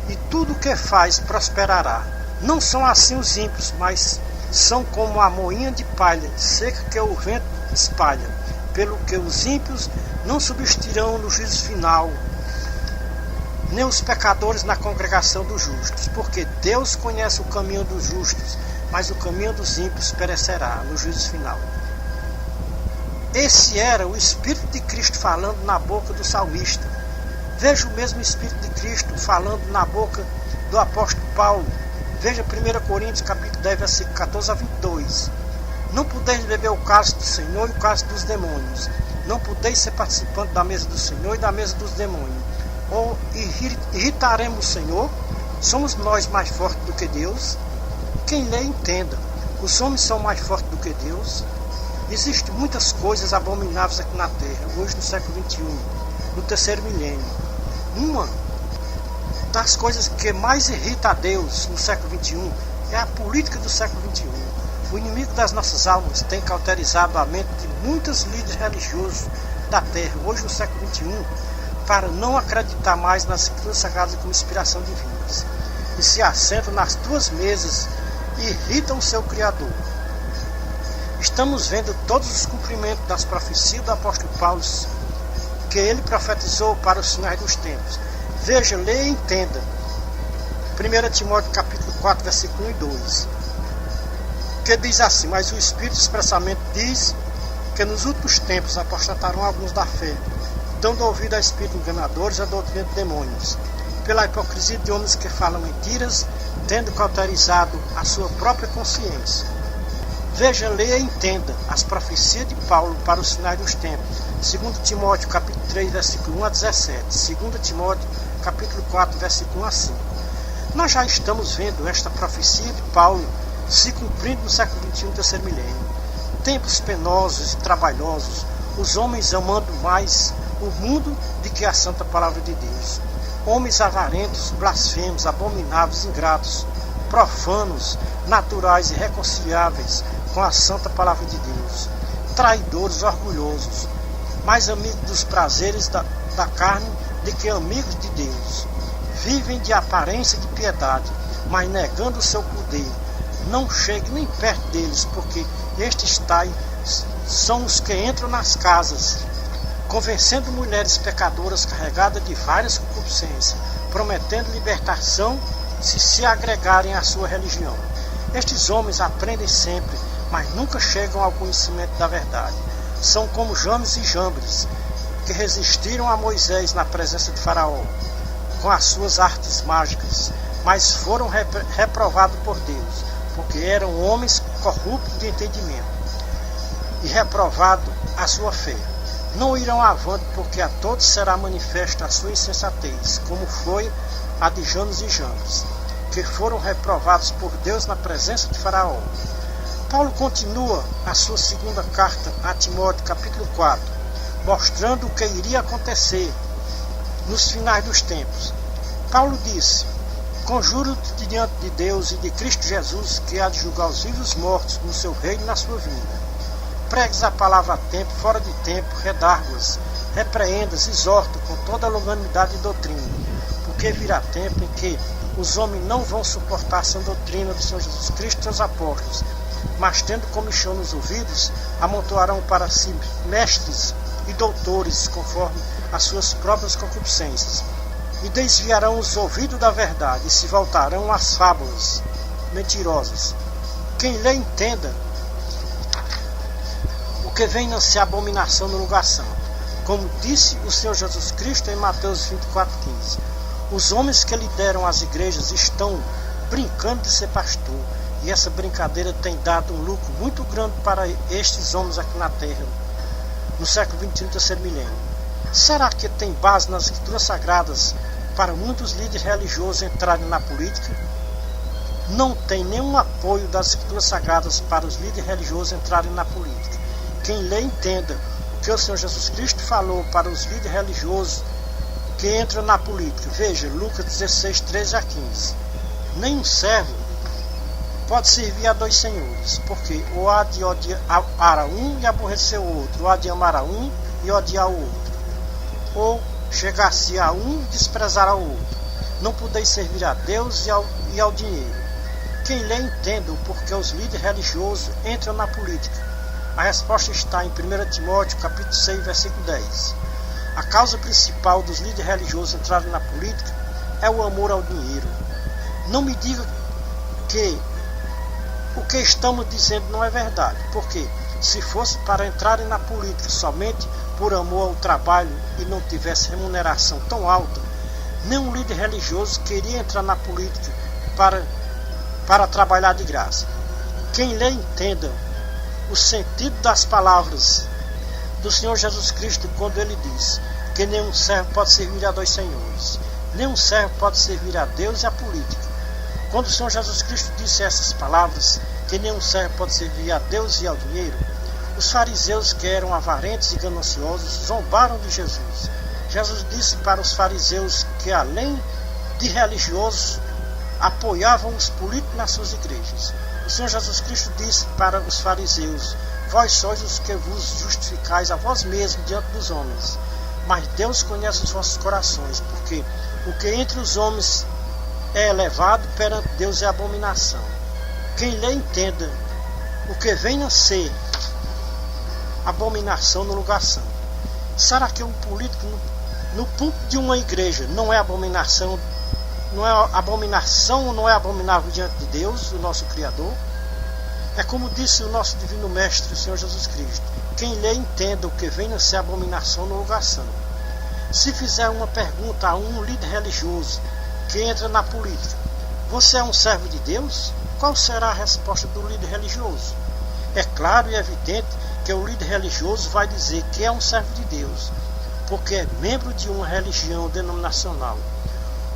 e tudo o que faz prosperará. Não são assim os ímpios, mas são como a moinha de palha seca que o vento espalha. Pelo que os ímpios não subsistirão no juízo final, nem os pecadores na congregação dos justos, porque Deus conhece o caminho dos justos, mas o caminho dos ímpios perecerá no juízo final. Esse era o Espírito de Cristo falando na boca do salmista. Veja o mesmo Espírito de Cristo falando na boca do apóstolo Paulo. Veja 1 Coríntios capítulo 10, versículo 14 a 22. Não podeis beber o cálice do Senhor e o cálice dos demônios. Não podeis ser participante da mesa do Senhor e da mesa dos demônios. Ou irritaremos o Senhor? Somos nós mais fortes do que Deus? Quem lê, entenda. Os homens são mais fortes do que Deus. Existem muitas coisas abomináveis aqui na Terra, hoje no século XXI, no terceiro milênio. Uma das coisas que mais irrita a Deus no século XXI é a política do século XXI. O inimigo das nossas almas tem cauterizado a mente de muitos líderes religiosos da Terra, hoje no século XXI, para não acreditar mais nas Escrituras Sagradas como inspiração divina, e se assentam nas tuas mesas e irritam o seu Criador. Estamos vendo todos os cumprimentos das profecias do apóstolo Paulo, que ele profetizou para os finais dos tempos. Veja, leia e entenda. 1 Timóteo capítulo 4, versículo 1 e 2. Que diz assim: mas o Espírito expressamente diz que nos últimos tempos apostatarão alguns da fé, dando ouvido a espíritos enganadores e a doutrina de demônios, pela hipocrisia de homens que falam mentiras, tendo cauterizado a sua própria consciência. Veja, leia e entenda as profecias de Paulo para os finais dos tempos. 2 Timóteo capítulo 3, versículo 1 a 17. 2 Timóteo capítulo 4, versículo 1 a 5. Nós já estamos vendo esta profecia de Paulo se cumprindo no século XXI, terceiro milênio. Tempos penosos e trabalhosos, os homens amando mais o mundo do que a santa palavra de Deus. Homens avarentos, blasfemos, abomináveis, ingratos, profanos, naturais e irreconciliáveis com a santa palavra de Deus. Traidores, orgulhosos, mais amigos dos prazeres da carne do que amigos de Deus. Vivem de aparência de piedade, mas negando o seu poder. Não chegue nem perto deles, porque estes tais são os que entram nas casas, convencendo mulheres pecadoras carregadas de várias concupiscências, prometendo libertação se agregarem à sua religião. Estes homens aprendem sempre, mas nunca chegam ao conhecimento da verdade. São como Janes e Jambres, que resistiram a Moisés na presença de Faraó, com as suas artes mágicas, mas foram reprovados por Deus, porque eram homens corruptos de entendimento, e reprovado a sua fé. Não irão avante, porque a todos será manifesta a sua insensatez, como foi a de Janes e Jambres, que foram reprovados por Deus na presença de Faraó. Paulo continua a sua segunda carta a Timóteo, capítulo 4, mostrando o que iria acontecer nos finais dos tempos. Paulo disse: conjuro-te diante de Deus e de Cristo Jesus, que há de julgar os vivos e os mortos no seu reino e na sua vinda. Pregues a palavra a tempo, fora de tempo, redargue-as, repreendas, exorta com toda a longanimidade e doutrina, porque virá tempo em que os homens não vão suportar a sã doutrina do Senhor Jesus Cristo e seus apóstolos, mas tendo comichão nos ouvidos, amontoarão para si mestres e doutores, conforme as suas próprias concupiscências, e desviarão os ouvidos da verdade, e se voltarão às fábulas mentirosas. Quem lê entenda o que vem a ser abominação no lugar santo, como disse o Senhor Jesus Cristo em Mateus 24:15. Os homens que lideram as igrejas estão brincando de ser pastor, e essa brincadeira tem dado um lucro muito grande para estes homens aqui na terra, no século XXI, terceiro milênio. Será que tem base nas Escrituras Sagradas para muitos líderes religiosos entrarem na política? Não tem nenhum apoio das Escrituras Sagradas para os líderes religiosos entrarem na política. Quem lê entenda o que o Senhor Jesus Cristo falou para os líderes religiosos que entram na política. Veja, Lucas 16, 13 a 15. Nenhum servo pode servir a dois senhores, porque ou há de odiar a um e aborrecer o outro, ou há de amar a um e odiar o outro, ou chegar-se a um e desprezar ao outro. Não podeis servir a Deus e ao dinheiro. Quem lê entenda o porquê os líderes religiosos entram na política. A resposta está em 1 Timóteo capítulo 6, versículo 10. A causa principal dos líderes religiosos entrarem na política é o amor ao dinheiro. Não me diga que o que estamos dizendo não é verdade, porque se fosse para entrarem na política somente por amor ao trabalho e não tivesse remuneração tão alta, nenhum líder religioso queria entrar na política para trabalhar de graça. Quem lê entenda o sentido das palavras do Senhor Jesus Cristo quando ele diz que nenhum servo pode servir a dois senhores. Nenhum servo pode servir a Deus e a política. Quando o Senhor Jesus Cristo disse essas palavras, que nenhum servo pode servir a Deus e ao dinheiro, os fariseus, que eram avarentos e gananciosos, zombaram de Jesus. Jesus disse para os fariseus que, além de religiosos, apoiavam os políticos nas suas igrejas. O Senhor Jesus Cristo disse para os fariseus: vós sois os que vos justificais a vós mesmos diante dos homens, mas Deus conhece os vossos corações, porque o que entre os homens é elevado perante Deus é abominação. Quem lhe entenda o que venha a ser abominação no lugar santo. Será que um político no púlpito de uma igreja não é abominação? Não é abominação, não é abominável diante de Deus, o nosso Criador? É como disse o nosso divino mestre, o Senhor Jesus Cristo: quem lhe entenda o que venha a ser abominação no lugar santo. Se fizer uma pergunta a um líder religioso que entra na política: você é um servo de Deus? Qual será a resposta do líder religioso? É claro e evidente que o líder religioso vai dizer que é um servo de Deus, porque é membro de uma religião denominacional.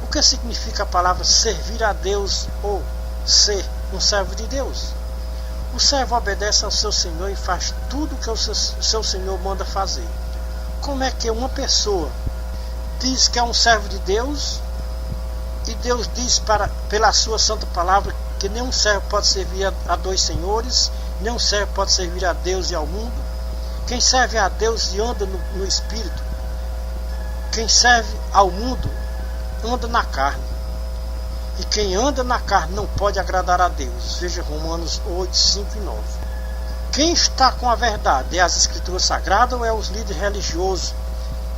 O que significa a palavra servir a Deus ou ser um servo de Deus? O servo obedece ao seu Senhor e faz tudo o que o seu Senhor manda fazer. Como é que uma pessoa diz que é um servo de Deus e Deus diz pela sua santa palavra que nenhum servo pode servir a dois senhores, nenhum servo pode servir a Deus e ao mundo? Quem serve a Deus e anda no Espírito, quem serve ao mundo anda na carne, e quem anda na carne não pode agradar a Deus. Veja Romanos 8, 5 e 9. Quem está com a verdade é as Escrituras Sagradas ou é os líderes religiosos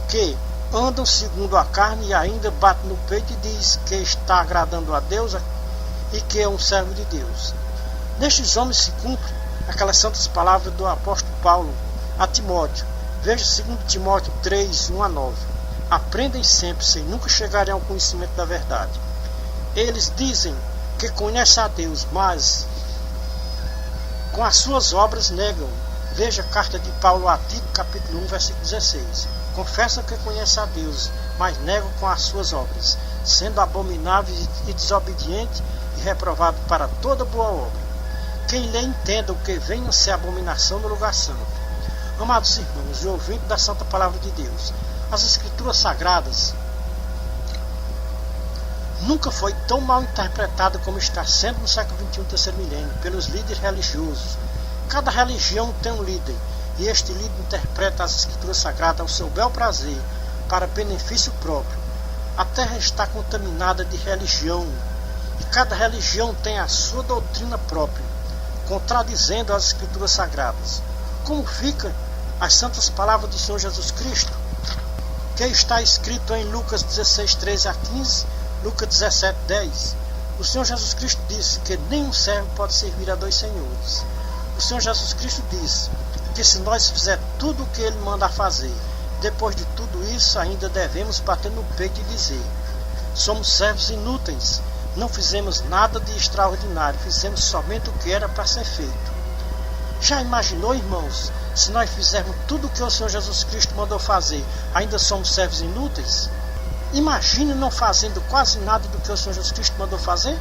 que andam segundo a carne e ainda batem no peito e diz que está agradando a Deus e que é um servo de Deus? Nestes homens se cumpre aquelas santas palavras do apóstolo Paulo a Timóteo. Veja 2 Timóteo 3, 1 a 9. Aprendem sempre, sem nunca chegarem ao conhecimento da verdade. Eles dizem que conhecem a Deus, mas com as suas obras negam. Veja a carta de Paulo a Tito, capítulo 1, versículo 16. Confessam que conhecem a Deus, mas negam com as suas obras, sendo abomináveis e desobedientes e reprovados para toda boa obra. Quem lhe entenda o que venha a ser abominação no lugar santo. Amados irmãos e ouvintes da santa palavra de Deus, as Escrituras Sagradas nunca foi tão mal interpretada como está sendo no século XXI, terceiro milênio, pelos líderes religiosos. Cada religião tem um líder, e este líder interpreta as Escrituras Sagradas ao seu bel prazer, para benefício próprio. A terra está contaminada de religião, e cada religião tem a sua doutrina própria, contradizendo as Escrituras Sagradas. Como fica as santas palavras do Senhor Jesus Cristo, que está escrito em Lucas 16, 13 a 15, Lucas 17, 10. O Senhor Jesus Cristo disse que nenhum servo pode servir a dois senhores. O Senhor Jesus Cristo disse que se nós fizer tudo o que Ele manda fazer, depois de tudo isso ainda devemos bater no peito e dizer: somos servos inúteis, não fizemos nada de extraordinário, fizemos somente o que era para ser feito. Já imaginou, irmãos, se nós fizermos tudo o que o Senhor Jesus Cristo mandou fazer, ainda somos servos inúteis? Imagine não fazendo quase nada do que o Senhor Jesus Cristo mandou fazer?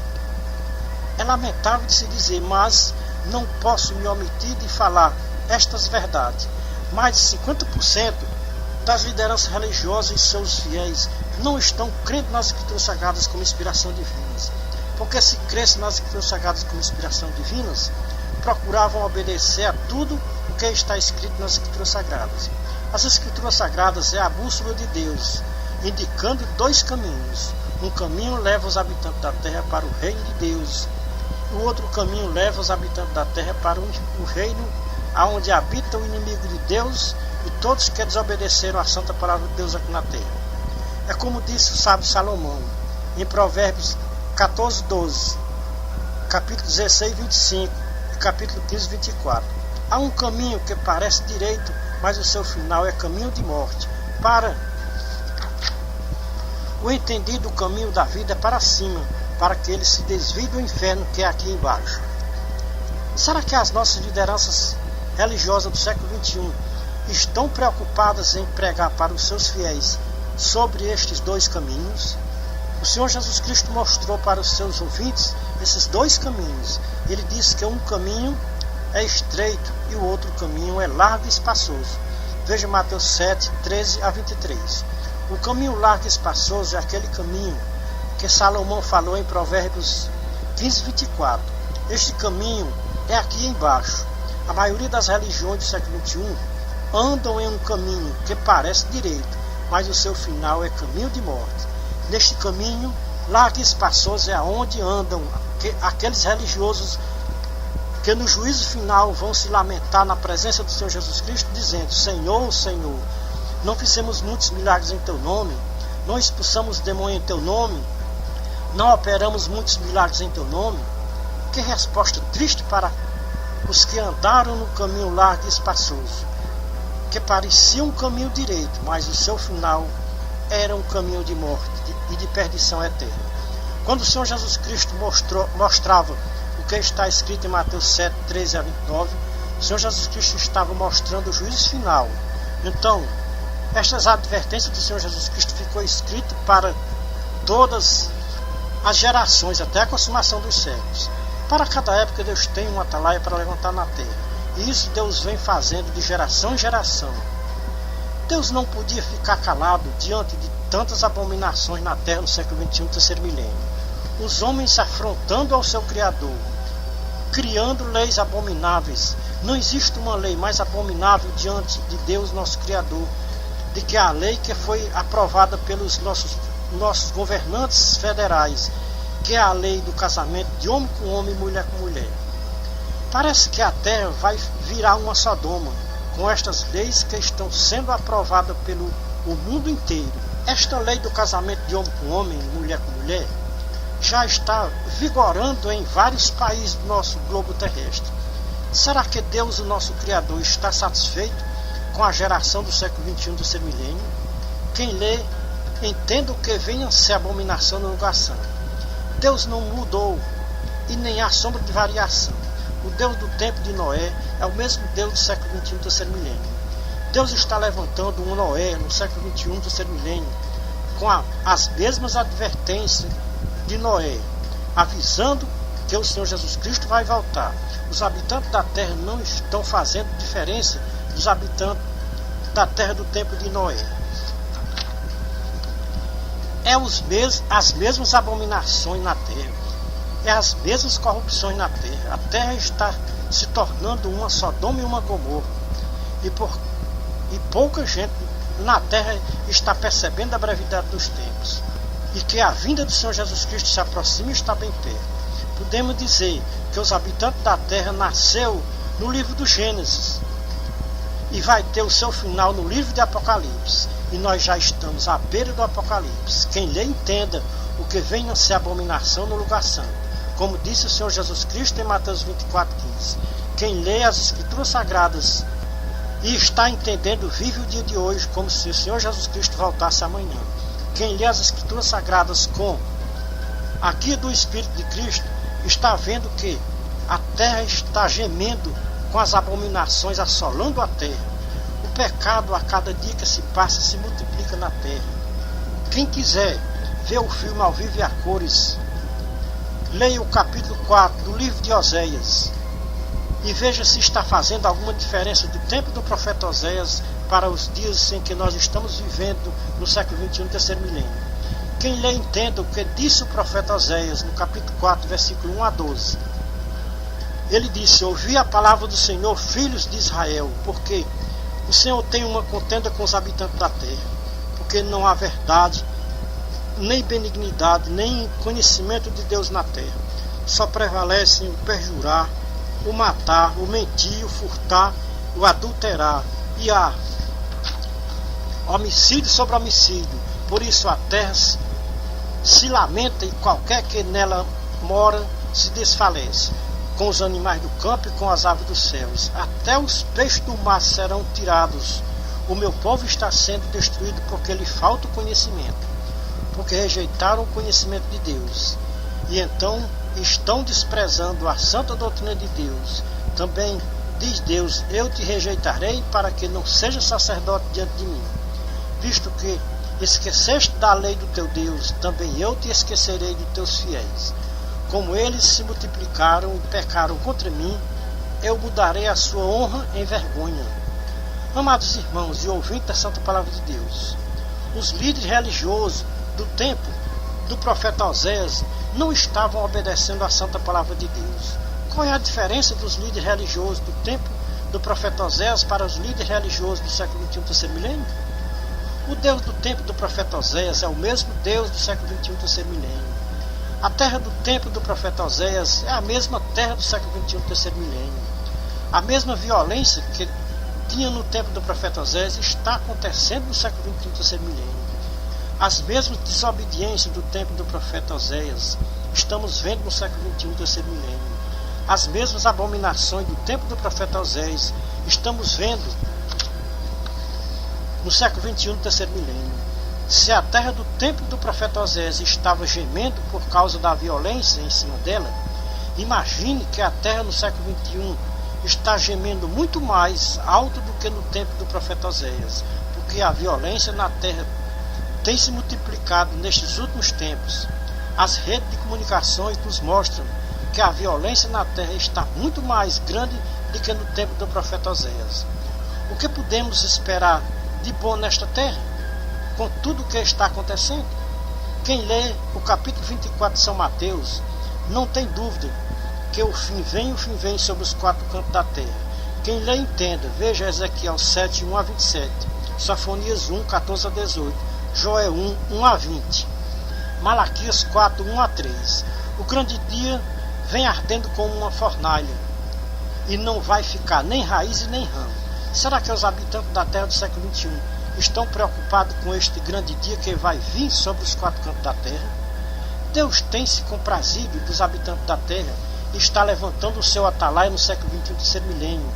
É lamentável de se dizer, mas não posso me omitir de falar estas verdades. Mais de 50% das lideranças religiosas e seus fiéis não estão crendo nas Escrituras Sagradas como inspiração divinas. Porque se crescem nas Escrituras Sagradas como inspiração divinas, procuravam obedecer a tudo o que está escrito nas Escrituras Sagradas. As Escrituras Sagradas é a bússola de Deus, indicando dois caminhos. Um caminho leva os habitantes da terra para o reino de Deus. O outro caminho leva os habitantes da terra para o reino onde habita o inimigo de Deus e todos que desobedeceram a santa palavra de Deus aqui na terra. É como disse o sábio Salomão, em Provérbios 14, 12, capítulo 16, 25 e capítulo 15, 24. Há um caminho que parece direito, mas o seu final é caminho de morte. Para o entendido, o caminho da vida é para cima, para que ele se desvie do inferno que é aqui embaixo. Será que as nossas lideranças religiosas do século XXI estão preocupadas em pregar para os seus fiéis sobre estes dois caminhos? O Senhor Jesus Cristo mostrou para os seus ouvintes esses dois caminhos. Ele disse que um caminho é estreito e o outro caminho é largo e espaçoso. Veja Mateus 7, 13 a 23. O caminho largo e espaçoso é aquele caminho que Salomão falou em Provérbios 15, 24. Este caminho é aqui embaixo. A maioria das religiões do século XXI andam em um caminho que parece direito, mas o seu final é caminho de morte. Neste caminho, largo e espaçoso é aonde andam aqueles religiosos que no juízo final vão se lamentar na presença do Senhor Jesus Cristo, dizendo: Senhor, Senhor, não fizemos muitos milagres em teu nome, não expulsamos demônio em teu nome, não operamos muitos milagres em teu nome. Que resposta triste para os que andaram no caminho largo e espaçoso, que parecia um caminho direito, mas o seu final era um caminho de morte e de perdição eterna. Quando o Senhor Jesus Cristo mostrava o que está escrito em Mateus 7, 13 a 29, o Senhor Jesus Cristo estava mostrando o juízo final. Então, estas advertências do Senhor Jesus Cristo ficou escrito para todas as gerações, até a consumação dos séculos. Para cada época Deus tem um atalaia para levantar na terra. E isso Deus vem fazendo de geração em geração. Deus não podia ficar calado diante de tantas abominações na terra no século XXI, terceiro milênio. Os homens afrontando ao seu Criador, criando leis abomináveis. Não existe uma lei mais abominável diante de Deus, nosso Criador, do que a lei que foi aprovada pelos nossos governantes federais, que é a lei do casamento de homem com homem e mulher com mulher. Parece que a terra vai virar uma Sodoma com estas leis que estão sendo aprovadas pelo mundo inteiro. Esta lei do casamento de homem com homem e mulher com mulher já está vigorando em vários países do nosso globo terrestre. Será que Deus, o nosso Criador, está satisfeito com a geração do século XXI do seu milênio? Quem lê, entenda o que venha a ser abominação no lugar santo. Deus não mudou e nem há sombra de variação. O Deus do tempo de Noé é o mesmo Deus do século XXI do terceiro milênio. Deus está levantando um Noé no século XXI do terceiro milênio com as mesmas advertências de Noé, avisando que o Senhor Jesus Cristo vai voltar. Os habitantes da terra não estão fazendo diferença dos habitantes da terra do tempo de Noé. É as mesmas abominações na terra, é as mesmas corrupções na terra. A terra está se tornando uma Sodoma e uma Gomorra, e pouca gente na terra está percebendo a brevidade dos tempos, e que a vinda do Senhor Jesus Cristo se aproxima e está bem perto. Podemos dizer que os habitantes da terra nasceu no livro do Gênesis e vai ter o seu final no livro de Apocalipse, e nós já estamos à beira do Apocalipse. Quem lê, entenda o que vem a ser abominação no lugar santo, como disse o Senhor Jesus Cristo em Mateus 24:15. Quem lê as Escrituras Sagradas e está entendendo, vive o dia de hoje como se o Senhor Jesus Cristo voltasse amanhã. Quem lê as Escrituras Sagradas com a guia do Espírito de Cristo está vendo que a terra está gemendo com as abominações assolando a terra. O pecado, a cada dia que se passa, se multiplica na terra. Quem quiser ver o filme ao vivo e a cores, leia o capítulo 4 do livro de Oséias e veja se está fazendo alguma diferença do tempo do profeta Oséias para os dias em que nós estamos vivendo no século XXI, terceiro milênio. Quem lê, entenda o que disse o profeta Oséias no capítulo 4, versículo 1 a 12. Ele disse: ouvi a palavra do Senhor, filhos de Israel, porque o Senhor tem uma contenda com os habitantes da terra, porque não há verdade, nem benignidade, nem conhecimento de Deus na terra. Só prevalecem o perjurar, o matar, o mentir, o furtar, o adulterar, e há homicídio sobre homicídio. Por isso a terra se lamenta e qualquer que nela mora se desfalece, com os animais do campo e com as aves dos céus. Até os peixes do mar serão tirados. O meu povo está sendo destruído porque lhe falta o conhecimento, porque rejeitaram o conhecimento de Deus, e então estão desprezando a santa doutrina de Deus. Também diz Deus: eu te rejeitarei para que não seja sacerdote diante de mim. Visto que esqueceste da lei do teu Deus, também eu te esquecerei dos teus fiéis. Como eles se multiplicaram e pecaram contra mim, eu mudarei a sua honra em vergonha. Amados irmãos e ouvintes da santa palavra de Deus, os líderes religiosos do tempo do profeta Oséias não estavam obedecendo à santa palavra de Deus. Qual é a diferença dos líderes religiosos do tempo do profeta Oséias para os líderes religiosos do século XXI, terceiro milênio? O Deus do tempo do profeta Oséias é o mesmo Deus do século XXI, terceiro milênio. A terra do tempo do profeta Oséias é a mesma terra do século XXI, terceiro milênio. A mesma violência que tinha no tempo do profeta Oséias está acontecendo no século XXI, terceiro milênio. As mesmas desobediências do tempo do profeta Oséias estamos vendo no século XXI, terceiro milênio. As mesmas abominações do tempo do profeta Oséias estamos vendo no século XXI, terceiro milênio. Se a terra do tempo do profeta Oséias estava gemendo por causa da violência em cima dela, imagine que a terra no século XXI está gemendo muito mais alto do que no tempo do profeta Oséias, porque a violência na terra tem se multiplicado nestes últimos tempos. As redes de comunicações nos mostram que a violência na terra está muito mais grande do que no tempo do profeta Oséias. O que podemos esperar de bom nesta terra, com tudo o que está acontecendo? Quem lê o capítulo 24 de São Mateus não tem dúvida que o fim vem sobre os quatro cantos da terra. Quem lê entenda, veja Ezequiel 7, 1 a 27, Sofonias 1, 14 a 18, Joel 1, 1 a 20, Malaquias 4, 1 a 3. O grande dia vem ardendo como uma fornalha, e não vai ficar nem raiz e nem ramo. Será que os habitantes da terra do século XXI estão preocupados com este grande dia que vai vir sobre os quatro cantos da terra? Deus tem se comprazido dos habitantes da terra e está levantando o seu atalaia no século XXI, terceiro milênio,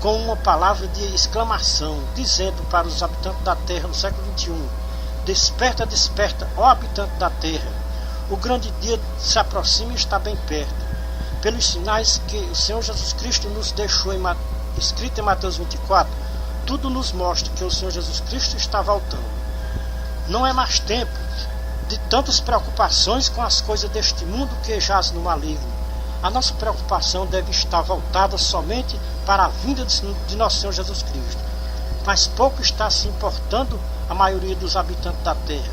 com uma palavra de exclamação, dizendo para os habitantes da terra no século XXI: desperta, desperta, ó habitante da terra, o grande dia se aproxima e está bem perto. Pelos sinais que o Senhor Jesus Cristo nos deixou escrito em Mateus 24, tudo nos mostra que o Senhor Jesus Cristo está voltando. Não é mais tempo de tantas preocupações com as coisas deste mundo que jaz no maligno. A nossa preocupação deve estar voltada somente para a vinda de nosso Senhor Jesus Cristo. Mas pouco está se importando a maioria dos habitantes da terra.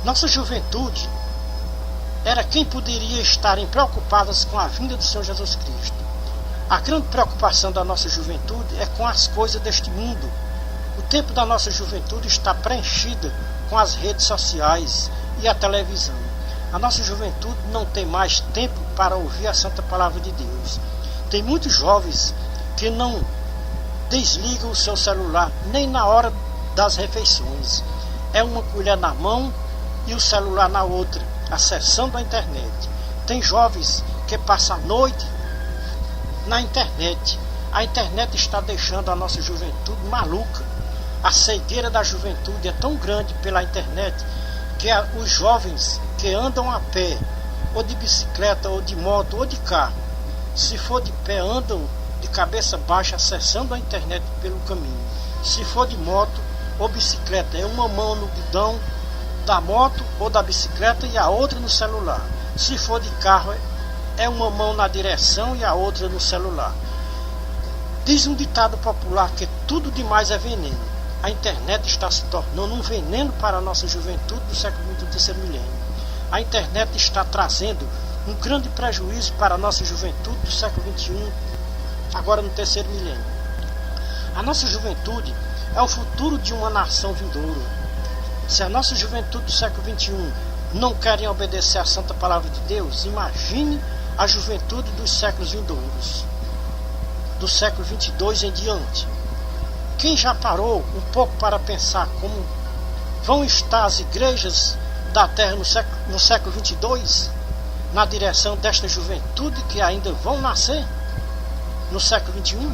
Nossa juventude era quem poderia estarem preocupadas com a vinda do Senhor Jesus Cristo. A grande preocupação da nossa juventude é com as coisas deste mundo. O tempo da nossa juventude está preenchida com as redes sociais e a televisão. A nossa juventude não tem mais tempo para ouvir a Santa Palavra de Deus. Tem muitos jovens que não desligam o seu celular nem na hora das refeições. É uma colher na mão e o celular na outra, acessando a internet. Tem jovens que passam a noite na internet. A internet está deixando a nossa juventude maluca. A cegueira da juventude é tão grande pela internet que os jovens que andam a pé, ou de bicicleta, ou de moto, ou de carro, se for de pé, andam de cabeça baixa acessando a internet pelo caminho. Se for de moto ou bicicleta, é uma mão no guidão da moto ou da bicicleta e a outra no celular. Se for de carro, é uma mão na direção e a outra no celular. Diz um ditado popular que tudo demais é veneno. A internet está se tornando um veneno para a nossa juventude do século XX, do terceiro milênio. A internet está trazendo um grande prejuízo para a nossa juventude do século XXI, agora no terceiro milênio. A nossa juventude é o futuro de uma nação vindoura. Se a nossa juventude do século XXI não querem obedecer à Santa Palavra de Deus, imagine a juventude dos séculos vindouros, do século 22 em diante. Quem já parou um pouco para pensar como vão estar as igrejas da terra no século 22, na direção desta juventude que ainda vão nascer no século 21?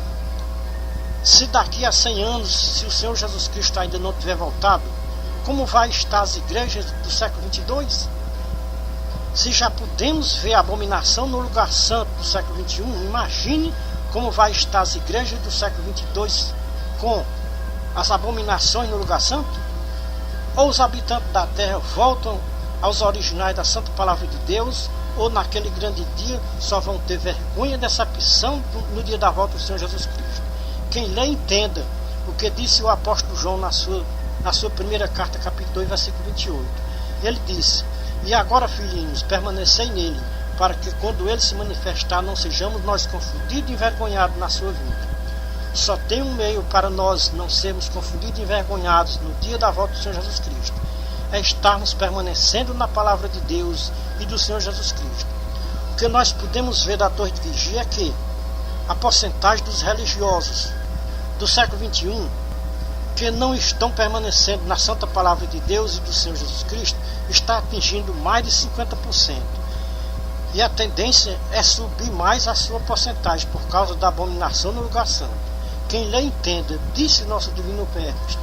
Se daqui a 100 anos, se o Senhor Jesus Cristo ainda não tiver voltado, como vai estar as igrejas do século 22? Se já podemos ver a abominação no lugar santo do século 21, imagine como vai estar as igrejas do século 22 com as abominações no lugar santo. Ou os habitantes da terra voltam aos originais da Santa Palavra de Deus, ou naquele grande dia só vão ter vergonha dessa decepção no dia da volta do Senhor Jesus Cristo. Quem lê entenda o que disse o apóstolo João na sua primeira carta, capítulo 2, versículo 28. Ele disse: e agora, filhinhos, permanecei nele, para que quando ele se manifestar não sejamos nós confundidos e envergonhados na sua vida. só tem um meio para nós não sermos confundidos e envergonhados no dia da volta do Senhor Jesus Cristo. É estarmos permanecendo na palavra de Deus e do Senhor Jesus Cristo. O que nós podemos ver da torre de vigia é que a porcentagem dos religiosos do século XXI que não estão permanecendo na santa palavra de Deus e do Senhor Jesus Cristo está atingindo mais de 50%. E a tendência é subir mais a sua porcentagem por causa da abominação no lugar santo. Quem lê entenda, disse nosso divino mestre,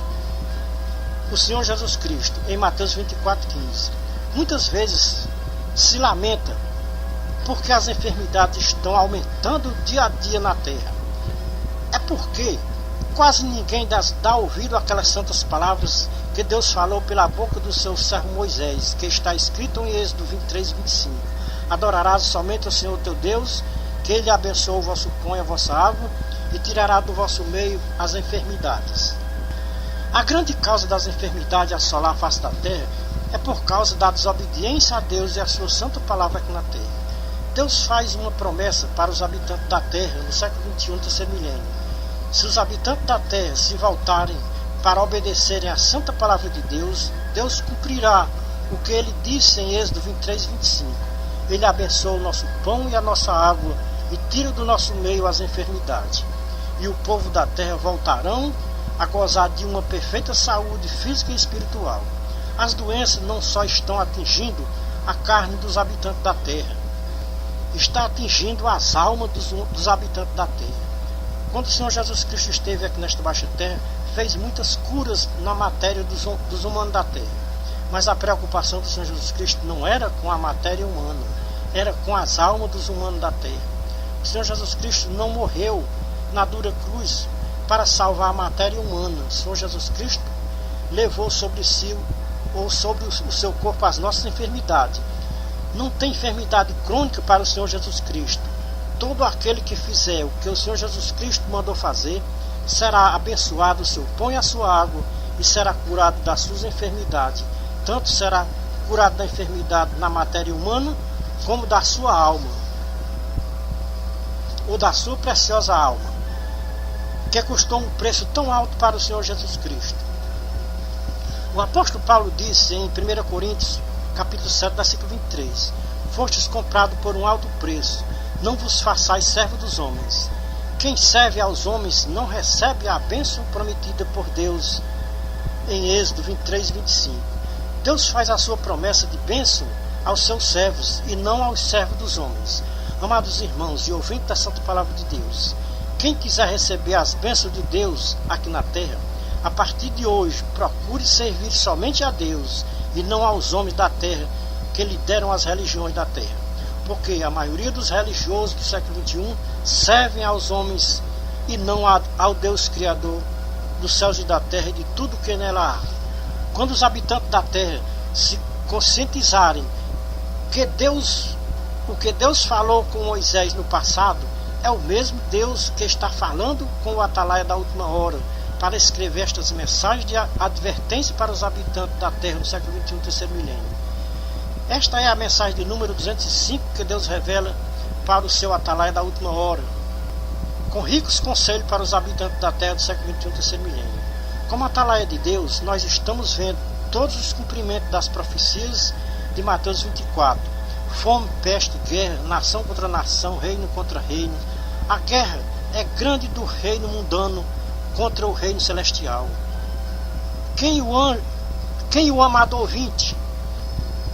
o Senhor Jesus Cristo, em Mateus 24,15. Muitas vezes se lamenta porque as enfermidades estão aumentando dia a dia na terra. É porque quase ninguém dá ouvido àquelas santas palavras que Deus falou pela boca do seu servo Moisés, que está escrito em Êxodo 23:25. Adorarás somente o Senhor teu Deus, que Ele abençoe o vosso pão e a vossa água, e tirará do vosso meio as enfermidades. A grande causa das enfermidades assolar a face da terra é por causa da desobediência a Deus e a sua santa palavra aqui na terra. Deus faz uma promessa para os habitantes da terra no século XXI, terceiro milênio. Se os habitantes da terra se voltarem para obedecerem à santa palavra de Deus, Deus cumprirá o que Ele disse em Êxodo 23:25. Ele abençoa o nosso pão e a nossa água e tira do nosso meio as enfermidades. E o povo da terra voltarão a gozar de uma perfeita saúde física e espiritual. As doenças não só estão atingindo a carne dos habitantes da terra, está atingindo as almas dos habitantes da terra. Quando o Senhor Jesus Cristo esteve aqui nesta baixa terra, fez muitas curas na matéria dos humanos da terra. Mas a preocupação do Senhor Jesus Cristo não era com a matéria humana, era com as almas dos humanos da terra. O Senhor Jesus Cristo não morreu na dura cruz para salvar a matéria humana. O Senhor Jesus Cristo levou sobre si ou sobre o seu corpo as nossas enfermidades. Não tem enfermidade crônica para o Senhor Jesus Cristo. Todo aquele que fizer o que o Senhor Jesus Cristo mandou fazer, será abençoado o seu pão e a sua água, e será curado das suas enfermidades. Tanto será curado da enfermidade na matéria humana, como da sua alma, ou da sua preciosa alma, que custou um preço tão alto para o Senhor Jesus Cristo. O apóstolo Paulo disse em 1 Coríntios, capítulo 7, versículo 23, fostes comprados por um alto preço, não vos façais servo dos homens. Quem serve aos homens não recebe a bênção prometida por Deus, em Êxodo 23:25. Deus faz a sua promessa de bênção aos seus servos e não aos servos dos homens. Amados irmãos e ouvintes da Santa Palavra de Deus, quem quiser receber as bênçãos de Deus aqui na terra, a partir de hoje procure servir somente a Deus e não aos homens da terra que lhe deram as religiões da terra. Porque a maioria dos religiosos do século XXI servem aos homens e não ao Deus Criador dos céus e da terra e de tudo que nela há. Quando os habitantes da terra se conscientizarem que o que Deus falou com Moisés no passado é o mesmo Deus que está falando com o atalaia da última hora para escrever estas mensagens de advertência para os habitantes da terra no século XXI, terceiro milênio. Esta é a mensagem de número 205 que Deus revela para o seu atalaia da última hora, com ricos conselhos para os habitantes da terra do século XXI, terceiro milênio. Como atalaia de Deus, nós estamos vendo todos os cumprimentos das profecias de Mateus 24. Fome, peste, guerra, nação contra nação, reino contra reino. A guerra é grande do reino mundano contra o reino celestial. Quem o amado ouvinte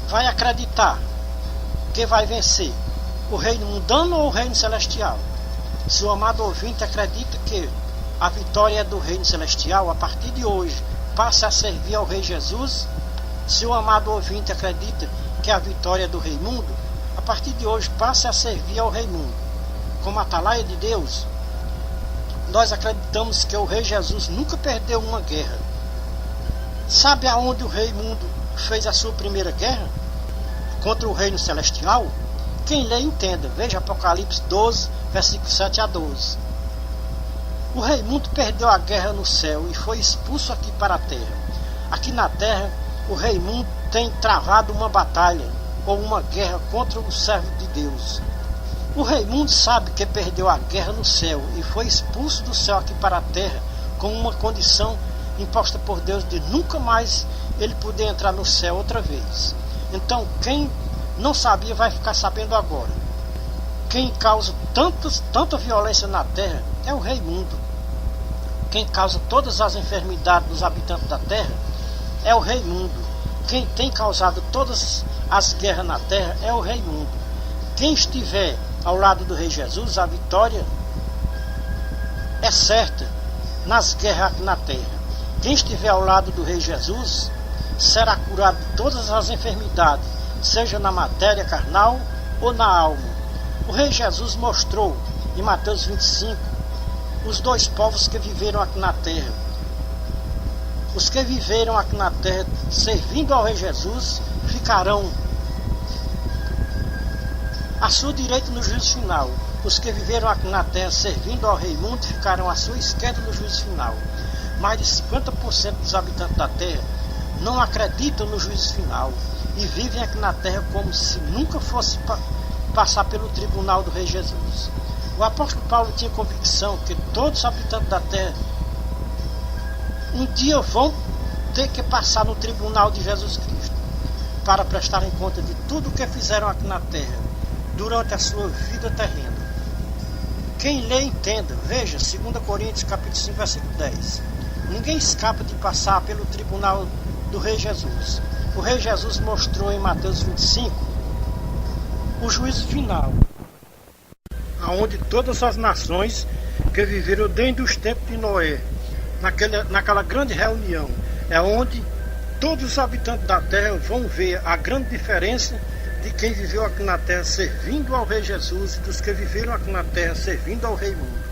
vai acreditar que vai vencer? O reino mundano ou o reino celestial? Se o amado ouvinte acredita que a vitória é do reino celestial, a partir de hoje passe a servir ao Rei Jesus. Se o amado ouvinte acredita que a vitória é do Rei Mundo, a partir de hoje passe a servir ao Rei Mundo. Como atalaia de Deus, nós acreditamos que o Rei Jesus nunca perdeu uma guerra. Sabe aonde o Rei Mundo fez a sua primeira guerra? Contra o reino celestial? Quem lê entenda, veja Apocalipse 12, versículos 7 a 12. O Rei Mundo perdeu a guerra no céu e foi expulso aqui para a terra. Aqui na terra, o Rei Mundo tem travado uma batalha ou uma guerra contra o servo de Deus. O Raimundo sabe que perdeu a guerra no céu e foi expulso do céu aqui para a terra com uma condição imposta por Deus de nunca mais ele poder entrar no céu outra vez. Então quem não sabia vai ficar sabendo agora. Quem causa tanta violência na terra é o Raimundo. Quem causa todas as enfermidades dos habitantes da terra é o Raimundo. Quem tem causado todas as guerras na terra é o Raimundo. Quem estiver ao lado do Rei Jesus, a vitória é certa nas guerras aqui na terra. Quem estiver ao lado do Rei Jesus será curado de todas as enfermidades, seja na matéria carnal ou na alma. O Rei Jesus mostrou em Mateus 25 os dois povos que viveram aqui na terra. Os que viveram aqui na terra servindo ao Rei Jesus ficarão à sua direita no juízo final. Os que viveram aqui na terra servindo ao Raimundo ficarão à sua esquerda no juízo final. Mais de 50% dos habitantes da terra não acreditam no juízo final e vivem aqui na terra como se nunca fosse passar pelo tribunal do Rei Jesus. O apóstolo Paulo tinha convicção que todos os habitantes da terra um dia vão ter que passar no tribunal de Jesus Cristo para prestarem conta de tudo o que fizeram aqui na terra durante a sua vida terrena. Quem lê entenda. Veja 2 Coríntios capítulo 5, versículo 10. Ninguém escapa de passar pelo tribunal do Rei Jesus. O Rei Jesus mostrou em Mateus 25 o juízo final, aonde todas as nações que viveram desde os tempos de Noé, naquela grande reunião, é onde todos os habitantes da terra vão ver a grande diferença de quem viveu aqui na terra servindo ao Rei Jesus e dos que viveram aqui na terra servindo ao Raimundo.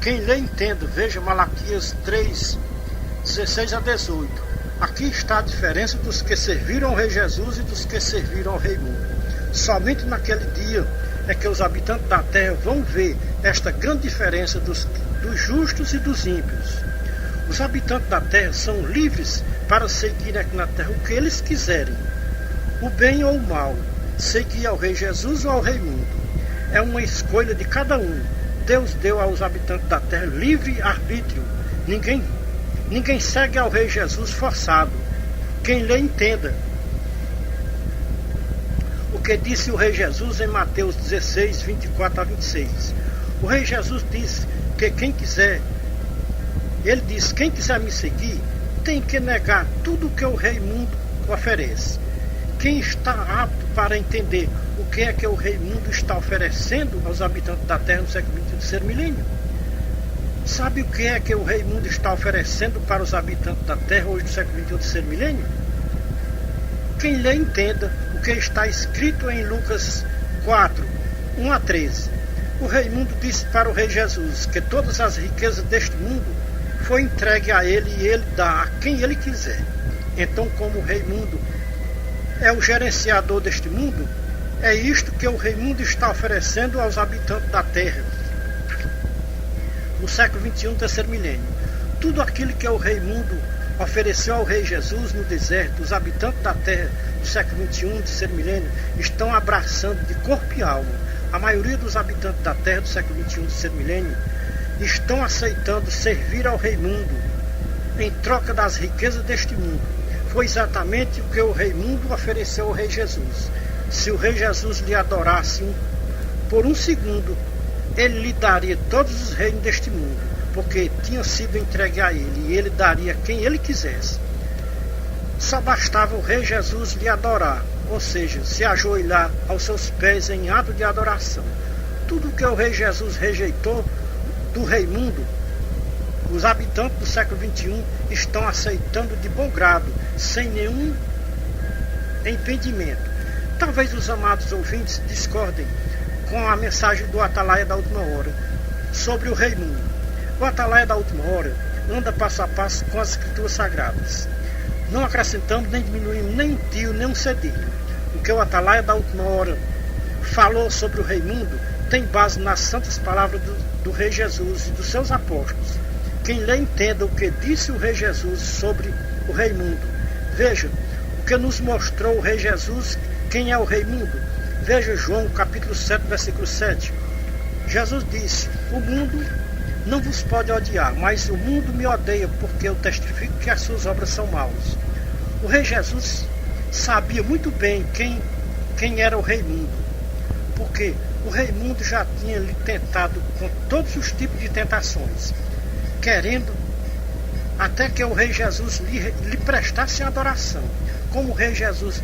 Quem lê entenda. Veja Malaquias 3, 16 a 18. Aqui está a diferença dos que serviram ao Rei Jesus e dos que serviram ao Raimundo. Somente naquele dia é que os habitantes da terra vão ver esta grande diferença dos justos e dos ímpios. Os habitantes da terra são livres para seguir aqui na terra o que eles quiserem, o bem ou o mal, seguir ao Rei Jesus ou ao Raimundo. É uma escolha de cada um. Deus deu aos habitantes da terra livre arbítrio. Ninguém segue ao Rei Jesus forçado. Quem lê entenda o que disse o Rei Jesus em Mateus 16, 24 a 26. O Rei Jesus disse que quem quiser me seguir, tem que negar tudo o que o Raimundo oferece. Quem está apto para entender o que é que o Raimundo está oferecendo aos habitantes da terra no século XXI do terceiro milênio? Sabe o que é que o Raimundo está oferecendo para os habitantes da terra hoje no século XXI do terceiro milênio? Quem lê entenda o que está escrito em Lucas 4, 1 a 13. O Raimundo disse para o Rei Jesus que todas as riquezas deste mundo foi entregue a ele e ele dá a quem ele quiser. Então, como o Raimundo é o gerenciador deste mundo, é isto que o Raimundo está oferecendo aos habitantes da terra no século XXI, terceiro milênio. Tudo aquilo que o Raimundo ofereceu ao Rei Jesus no deserto, os habitantes da terra do século XXI, terceiro milênio, estão abraçando de corpo e alma. A maioria dos habitantes da terra do século XXI, terceiro milênio, estão aceitando servir ao Raimundo em troca das riquezas deste mundo. Foi exatamente o que o Raimundo ofereceu ao Rei Jesus. Se o Rei Jesus lhe adorasse por um segundo, ele lhe daria todos os reinos deste mundo, porque tinha sido entregue a ele, e ele daria a quem ele quisesse. Só bastava o Rei Jesus lhe adorar, ou seja, se ajoelhar aos seus pés em ato de adoração. Tudo que o Rei Jesus rejeitou do Raimundo, os habitantes do século XXI estão aceitando de bom grado, sem nenhum impedimento. Talvez os amados ouvintes discordem com a mensagem do Atalaia da Última Hora sobre o Raimundo. O Atalaia da Última Hora anda passo a passo com as Escrituras Sagradas. Não acrescentamos nem diminuímos nem um tio, nem um cedilho. O que o Atalaia da Última Hora falou sobre o Raimundo tem base nas santas palavras do Rei Jesus e dos seus apóstolos. Quem lê entenda o que disse o Rei Jesus sobre o Raimundo. Veja o que nos mostrou o Rei Jesus, quem é o Raimundo. Veja João capítulo 7, versículo 7. Jesus disse: o mundo não vos pode odiar, mas o mundo me odeia, porque eu testifico que as suas obras são maus. O rei Jesus sabia muito bem quem era o rei mundo, porque o rei mundo já tinha lhe tentado com todos os tipos de tentações, querendo até que o rei Jesus lhe prestasse adoração. Como o rei Jesus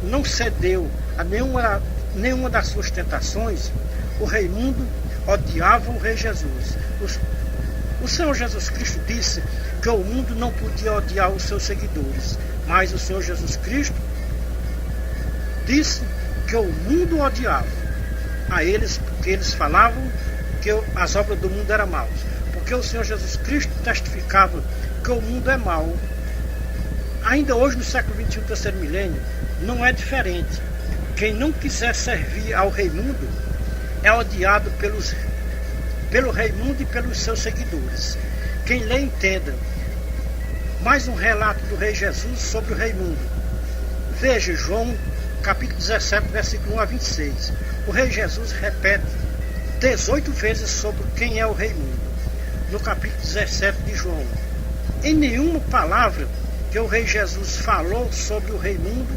não cedeu a nenhuma das suas tentações, o rei mundo odiava o rei Jesus. O Senhor Jesus Cristo disse que o mundo não podia odiar os seus seguidores, mas o Senhor Jesus Cristo disse que o mundo odiava a eles, porque eles falavam que as obras do mundo eram maus. Porque o Senhor Jesus Cristo testificava que o mundo é mau. Ainda hoje, no século XXI, terceiro milênio, não é diferente. Quem não quiser servir ao rei mundo é odiado pelo rei mundo e pelos seus seguidores. Quem lê, entenda. Mais um relato do rei Jesus sobre o rei mundo. Veja João capítulo 17, versículo 1 a 26. O rei Jesus repete 18 vezes sobre quem é o rei mundo. No capítulo 17 de João. Em nenhuma palavra que o rei Jesus falou sobre o rei mundo,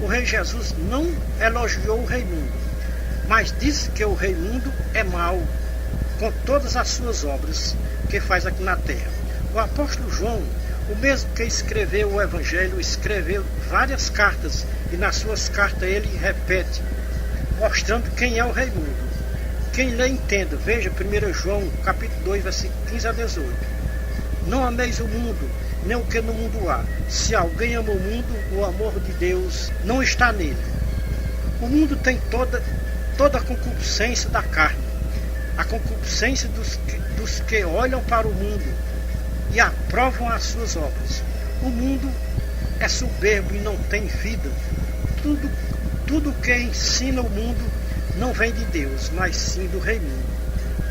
o rei Jesus não elogiou o rei mundo, mas disse que o rei mundo é mau, com todas as suas obras que faz aqui na terra. O apóstolo João, o mesmo que escreveu o Evangelho, escreveu várias cartas, e nas suas cartas ele repete, mostrando quem é o rei mundo. Quem lê, entenda. Veja 1 João, capítulo 2, versículo 15 a 18. Não ameis o mundo, nem o que no mundo há. Se alguém ama o mundo, o amor de Deus não está nele. O mundo tem toda a concupiscência da carne, a concupiscência dos que olham para o mundo e aprovam as suas obras. O mundo é soberbo e não tem vida. Tudo que ensina o mundo não vem de Deus, mas sim do rei mundo.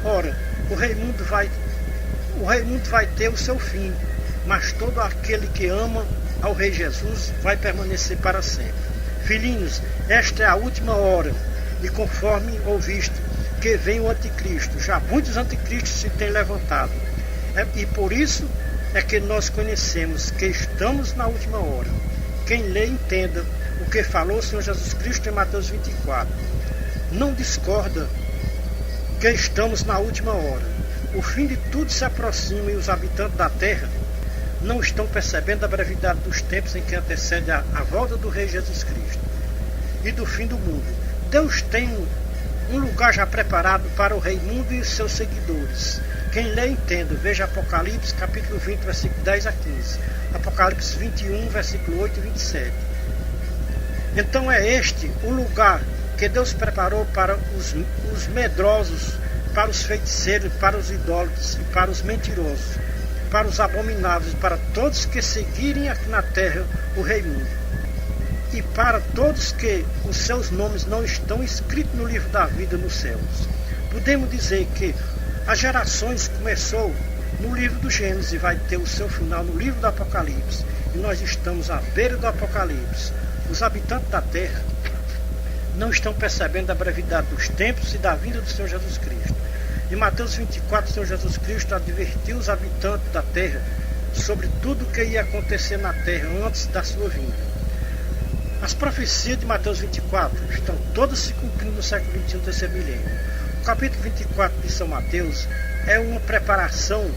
Ora, o rei mundo vai ter o seu fim, mas todo aquele que ama ao rei Jesus vai permanecer para sempre. Filhinhos, esta é a última hora, e conforme ouviste que vem o anticristo, já muitos anticristos se têm levantado. E por isso é que nós conhecemos que estamos na última hora. Quem lê, entenda o que falou o Senhor Jesus Cristo em Mateus 24. Não discorda que estamos na última hora. O fim de tudo se aproxima e os habitantes da terra não estão percebendo a brevidade dos tempos em que antecede a volta do Rei Jesus Cristo e do fim do mundo. Deus tem um lugar já preparado para o Rei Mundo e os seus seguidores. Quem lê, entenda. Veja Apocalipse, capítulo 20, versículo 10 a 15. Apocalipse 21, versículo 8 e 27. Então é este o lugar que Deus preparou para os medrosos, para os feiticeiros, para os idólatras e para os mentirosos, para os abomináveis, para todos que seguirem aqui na terra o Rei Mundo, e para todos que os seus nomes não estão escritos no livro da vida nos céus. Podemos dizer que as gerações começou no livro do Gênesis e vai ter o seu final no livro do Apocalipse, e nós estamos à beira do Apocalipse. Os habitantes da terra não estão percebendo a brevidade dos tempos e da vinda do Senhor Jesus Cristo. Em Mateus 24, o Senhor Jesus Cristo advertiu os habitantes da terra sobre tudo o que ia acontecer na terra antes da sua vinda. As profecias de Mateus 24 estão todas se cumprindo no século XXI, terceiro milênio. O capítulo 24 de São Mateus é uma preparação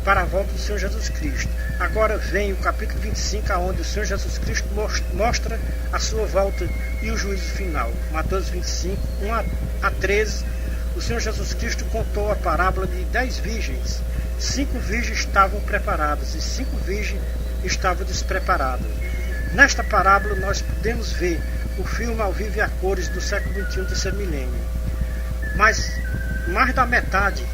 para a volta do Senhor Jesus Cristo. Agora vem o capítulo 25, onde o Senhor Jesus Cristo mostra a sua volta e o juízo final. Mateus 25, 1 a 13, o Senhor Jesus Cristo contou a parábola de 10 virgens. 5 virgens estavam preparadas e 5 virgens estavam despreparadas. Nesta parábola nós podemos ver o filme ao vivo e a cores do século XXI, terceiro milênio. Mas mais da metade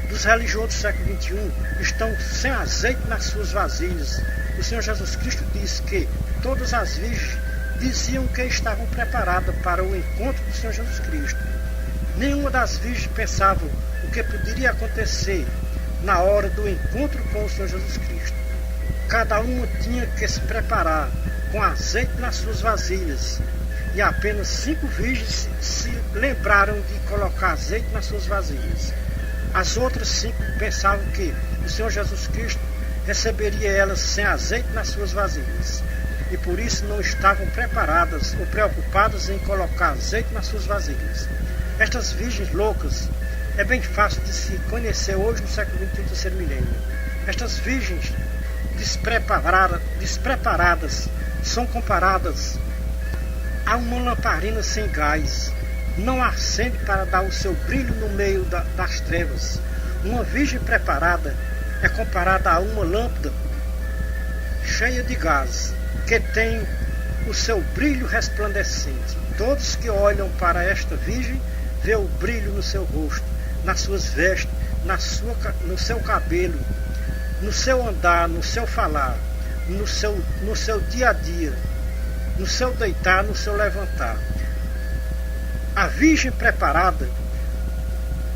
dos religiosos do século XXI estão sem azeite nas suas vasilhas. O Senhor Jesus Cristo disse que todas as virgens diziam que estavam preparadas para o encontro do Senhor Jesus Cristo. Nenhuma das virgens pensava o que poderia acontecer na hora do encontro com o Senhor Jesus Cristo. Cada uma tinha que se preparar com azeite nas suas vasilhas e apenas 5 virgens se lembraram de colocar azeite nas suas vasilhas. As outras 5 pensavam que o Senhor Jesus Cristo receberia elas sem azeite nas suas vasilhas, e por isso não estavam preparadas ou preocupadas em colocar azeite nas suas vasilhas. Estas virgens loucas é bem fácil de se conhecer hoje no século XXI do terceiro milênio. Estas virgens despreparadas são comparadas a uma lamparina sem gás. Não acende para dar o seu brilho no meio das trevas. Uma virgem preparada é comparada a uma lâmpada cheia de gás, que tem o seu brilho resplandecente. Todos que olham para esta virgem vê o brilho no seu rosto, nas suas vestes, no seu cabelo, no seu andar, no seu falar, no seu dia a dia, no seu deitar, no seu levantar. A virgem preparada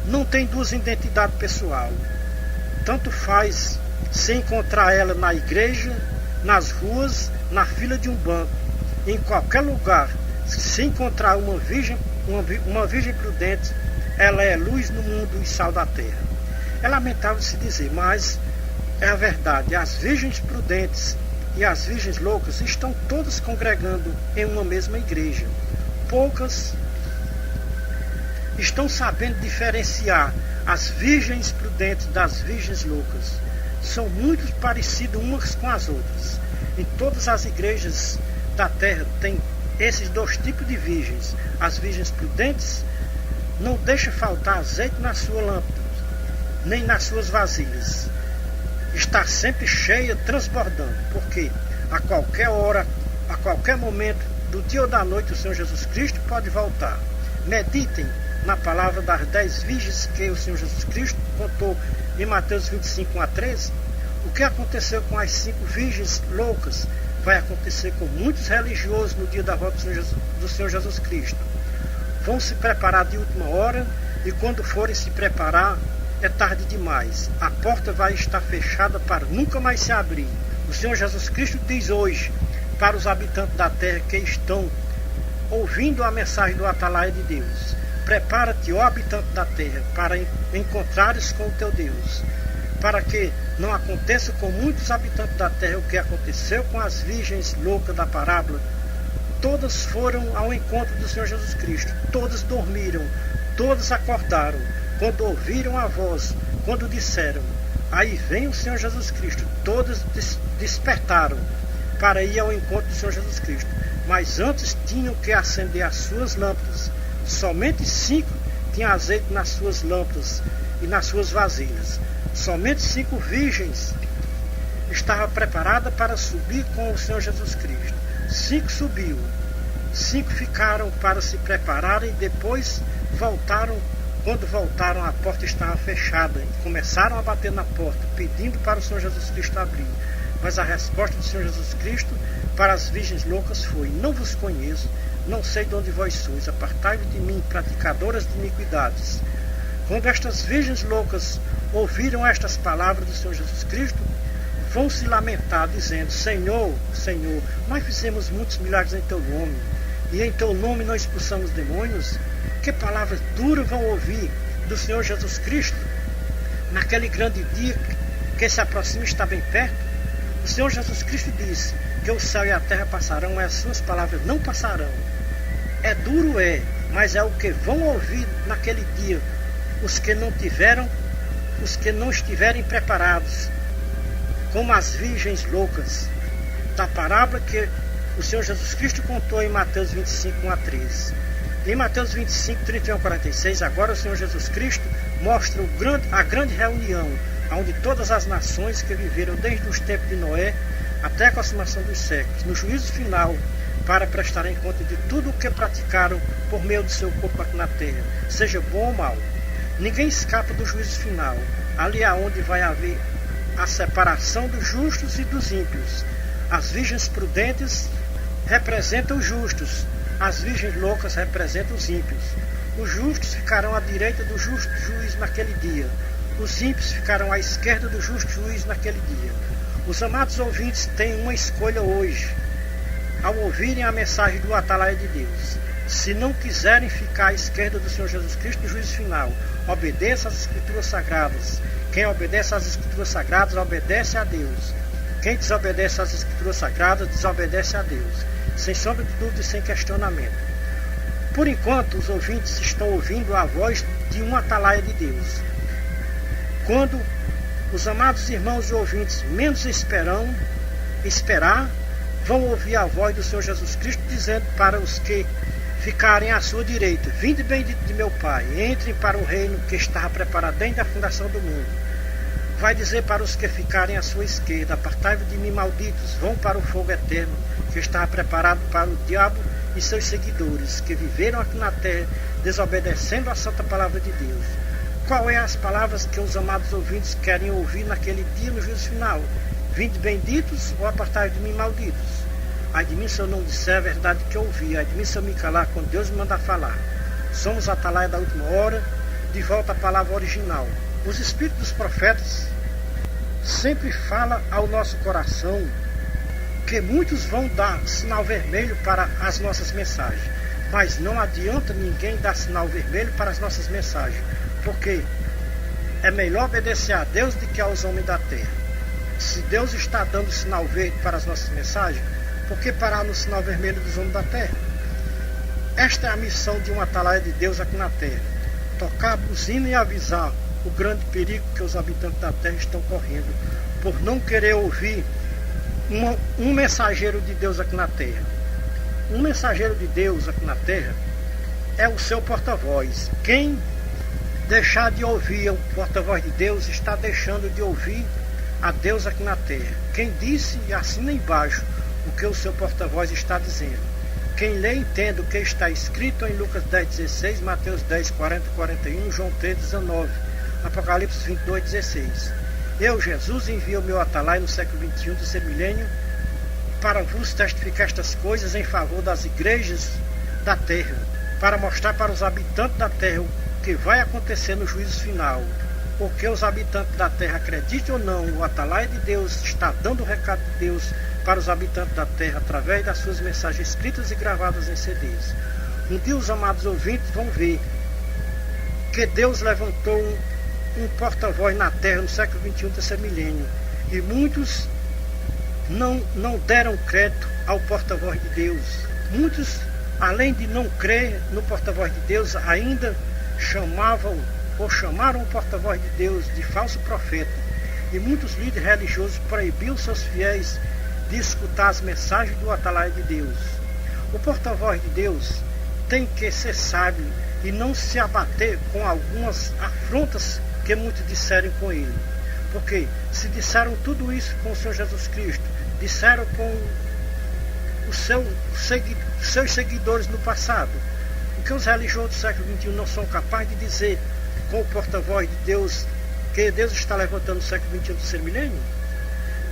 não tem duas identidades pessoal. Tanto faz se encontrar ela na igreja, nas ruas, na fila de um banco, em qualquer lugar. Se encontrar uma virgem prudente, ela é luz no mundo e sal da terra. É lamentável se dizer, mas é a verdade. As virgens prudentes e as virgens loucas estão todas congregando em uma mesma igreja. Poucas estão sabendo diferenciar as virgens prudentes das virgens loucas. São muito parecidas umas com as outras. Em todas as igrejas da terra tem esses 2 tipos de virgens. As virgens prudentes não deixam faltar azeite na sua lâmpada, nem nas suas vasilhas. Está sempre cheia, transbordando, porque a qualquer hora, a qualquer momento do dia ou da noite, o Senhor Jesus Cristo pode voltar. Meditem na palavra das 10 virgens que o Senhor Jesus Cristo contou em Mateus 25, 1-13. O que aconteceu com as 5 virgens loucas vai acontecer com muitos religiosos no dia da volta do Senhor Jesus Cristo. Vão se preparar de última hora, e quando forem se preparar, é tarde demais. A porta vai estar fechada para nunca mais se abrir. O Senhor Jesus Cristo diz hoje para os habitantes da terra que estão ouvindo a mensagem do Atalaia de Deus: prepara-te, ó habitante da terra, para encontrares com o teu Deus, para que não aconteça com muitos habitantes da terra o que aconteceu com as virgens loucas da parábola. Todas foram ao encontro do Senhor Jesus Cristo, todas dormiram, todas acordaram, quando ouviram a voz, quando disseram: aí vem o Senhor Jesus Cristo. Todas despertaram para ir ao encontro do Senhor Jesus Cristo, mas antes tinham que acender as suas lâmpadas. Somente 5 tinham azeite nas suas lâmpadas e nas suas vasilhas. Somente 5 virgens estavam preparadas para subir com o Senhor Jesus Cristo. 5 subiu, 5 ficaram para se prepararem e depois voltaram. Quando voltaram, a porta estava fechada e começaram a bater na porta, pedindo para o Senhor Jesus Cristo abrir. Mas a resposta do Senhor Jesus Cristo para as virgens loucas foi: não vos conheço, não sei de onde vós sois, apartai-vos de mim, praticadoras de iniquidades. Quando estas virgens loucas ouviram estas palavras do Senhor Jesus Cristo, vão se lamentar, dizendo: Senhor, Senhor, nós fizemos muitos milagres em teu nome, e em teu nome nós expulsamos demônios. Que palavras duras vão ouvir do Senhor Jesus Cristo naquele grande dia que se aproxima e está bem perto? O Senhor Jesus Cristo disse que o céu e a terra passarão, mas as suas palavras não passarão. É duro, mas é o que vão ouvir naquele dia os que não estiverem preparados, como as virgens loucas da parábola que o Senhor Jesus Cristo contou em Mateus 25, 1-13. Em Mateus 25, 31-46, agora o Senhor Jesus Cristo mostra a grande reunião, onde todas as nações que viveram desde os tempos de Noé até a consumação dos séculos, no juízo final, para prestarem conta de tudo o que praticaram por meio do seu corpo aqui na terra, seja bom ou mal. Ninguém escapa do juízo final, ali aonde vai haver a separação dos justos e dos ímpios. As virgens prudentes representam os justos, as virgens loucas representam os ímpios. Os justos ficarão à direita do justo juiz naquele dia. Os ímpios ficarão à esquerda do justo juiz naquele dia. Os amados ouvintes têm uma escolha hoje. ao ouvirem a mensagem do atalaia de Deus. Se não quiserem ficar à esquerda do Senhor Jesus Cristo no juízo final, obedeça às Escrituras Sagradas. Quem obedece às Escrituras Sagradas, obedece a Deus. Quem desobedece às Escrituras Sagradas, desobedece a Deus. Sem sombra de dúvida e sem questionamento. Por enquanto, os ouvintes estão ouvindo a voz de um atalaia de Deus. Quando os amados irmãos e ouvintes menos esperar, vão ouvir a voz do Senhor Jesus Cristo dizendo para os que ficarem à sua direita: vinde bendito de meu Pai, entrem para o reino que estava preparado desde a fundação do mundo. Vai dizer para os que ficarem à sua esquerda: apartai-vos de mim, malditos, vão para o fogo eterno que estava preparado para o diabo e seus seguidores, que viveram aqui na terra desobedecendo a santa palavra de Deus. Qual é as palavras que os amados ouvintes querem ouvir naquele dia no juízo final? Vinde benditos ou apartai-vos de mim, malditos? Ai de mim se eu não disser a verdade que eu ouvi, ai de mim se eu me calar quando Deus me manda falar. Somos a atalaia da última hora, de volta à palavra original. Os espíritos dos profetas sempre falam ao nosso coração que muitos vão dar sinal vermelho para as nossas mensagens, mas não adianta ninguém dar sinal vermelho para as nossas mensagens, porque é melhor obedecer a Deus do que aos homens da terra. Se Deus está dando sinal verde para as nossas mensagens, por que parar no sinal vermelho dos homens da terra? Esta é a missão de um atalaia de Deus aqui na terra: tocar a buzina e avisar o grande perigo que os habitantes da terra estão correndo por não querer ouvir um mensageiro de Deus aqui na terra. Um mensageiro de Deus aqui na terra é o seu porta-voz. Quem deixar de ouvir o porta-voz de Deus está deixando de ouvir a Deus aqui na terra. Quem disse e assina embaixo o que o seu porta-voz está dizendo. Quem lê entende o que está escrito em Lucas 10,16, Mateus 10, 40 e 41, João 3, 19, Apocalipse 22, 16. Eu, Jesus, envio o meu atalaia no século XXI do ser milênio para vos testificar estas coisas em favor das igrejas da terra, para mostrar para os habitantes da terra o que vai acontecer no juízo final. Porque os habitantes da terra, acreditem ou não, o atalaia de Deus está dando o recado de Deus para os habitantes da terra através das suas mensagens escritas e gravadas em CDs. Um dia os amados ouvintes vão ver que Deus levantou um porta-voz na terra no século XXI desse milênio, e muitos não deram crédito ao porta-voz de Deus. Muitos, além de não crer no porta-voz de Deus, ainda chamaram o porta-voz de Deus de falso profeta. E muitos líderes religiosos proibiam seus fiéis de escutar as mensagens do atalaia de Deus. O porta-voz de Deus tem que ser sábio e não se abater com algumas afrontas que muitos disseram com ele. Porque se disseram tudo isso com o Senhor Jesus Cristo, disseram com os seus seguidores no passado, o que os religiosos do século XXI não são capazes de dizer com o porta-voz de Deus, que Deus está levantando no século XXI do ser milênio.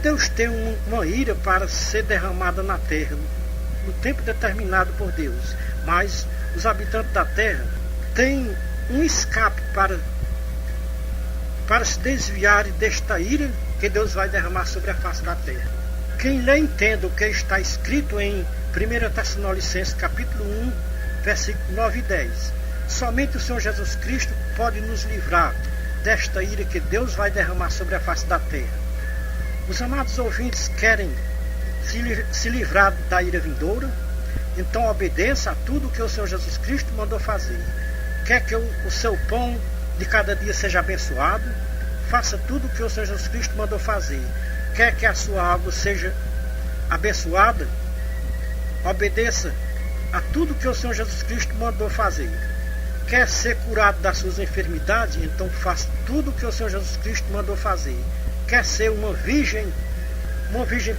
Deus tem uma ira para ser derramada na terra no tempo determinado por Deus, mas os habitantes da terra têm um escape para se desviarem desta ira que Deus vai derramar sobre a face da terra. Quem lê entenda o que está escrito em 1 Tessalonicenses capítulo 1, versículo 9 e 10. Somente o Senhor Jesus Cristo pode nos livrar desta ira que Deus vai derramar sobre a face da terra. Os amados ouvintes querem se livrar da ira vindoura, então obedeça a tudo que o Senhor Jesus Cristo mandou fazer. Quer que o seu pão de cada dia seja abençoado? Faça tudo o que o Senhor Jesus Cristo mandou fazer. Quer que a sua água seja abençoada? Obedeça a tudo que o Senhor Jesus Cristo mandou fazer. Quer ser curado das suas enfermidades? Então faça tudo o que o Senhor Jesus Cristo mandou fazer. Quer ser uma virgem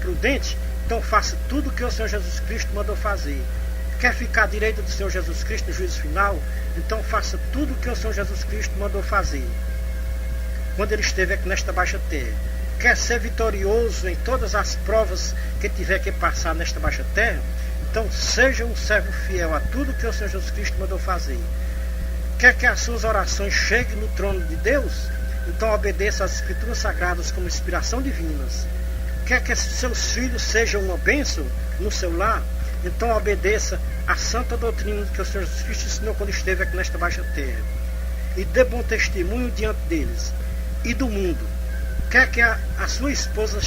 prudente? Então faça tudo o que o Senhor Jesus Cristo mandou fazer. Quer ficar à direita do Senhor Jesus Cristo no juízo final? Então faça tudo o que o Senhor Jesus Cristo mandou fazer quando ele esteve aqui nesta baixa terra. Quer ser vitorioso em todas as provas que tiver que passar nesta baixa terra? Então seja um servo fiel a tudo que o Senhor Jesus Cristo mandou fazer. Quer que as suas orações cheguem no trono de Deus? Então obedeça às Escrituras Sagradas como inspiração divinas. Quer que seus filhos sejam uma bênção no seu lar? Então obedeça à santa doutrina que o Senhor Jesus Cristo ensinou quando esteve aqui nesta baixa terra. E dê bom testemunho diante deles e do mundo. Quer que a sua esposa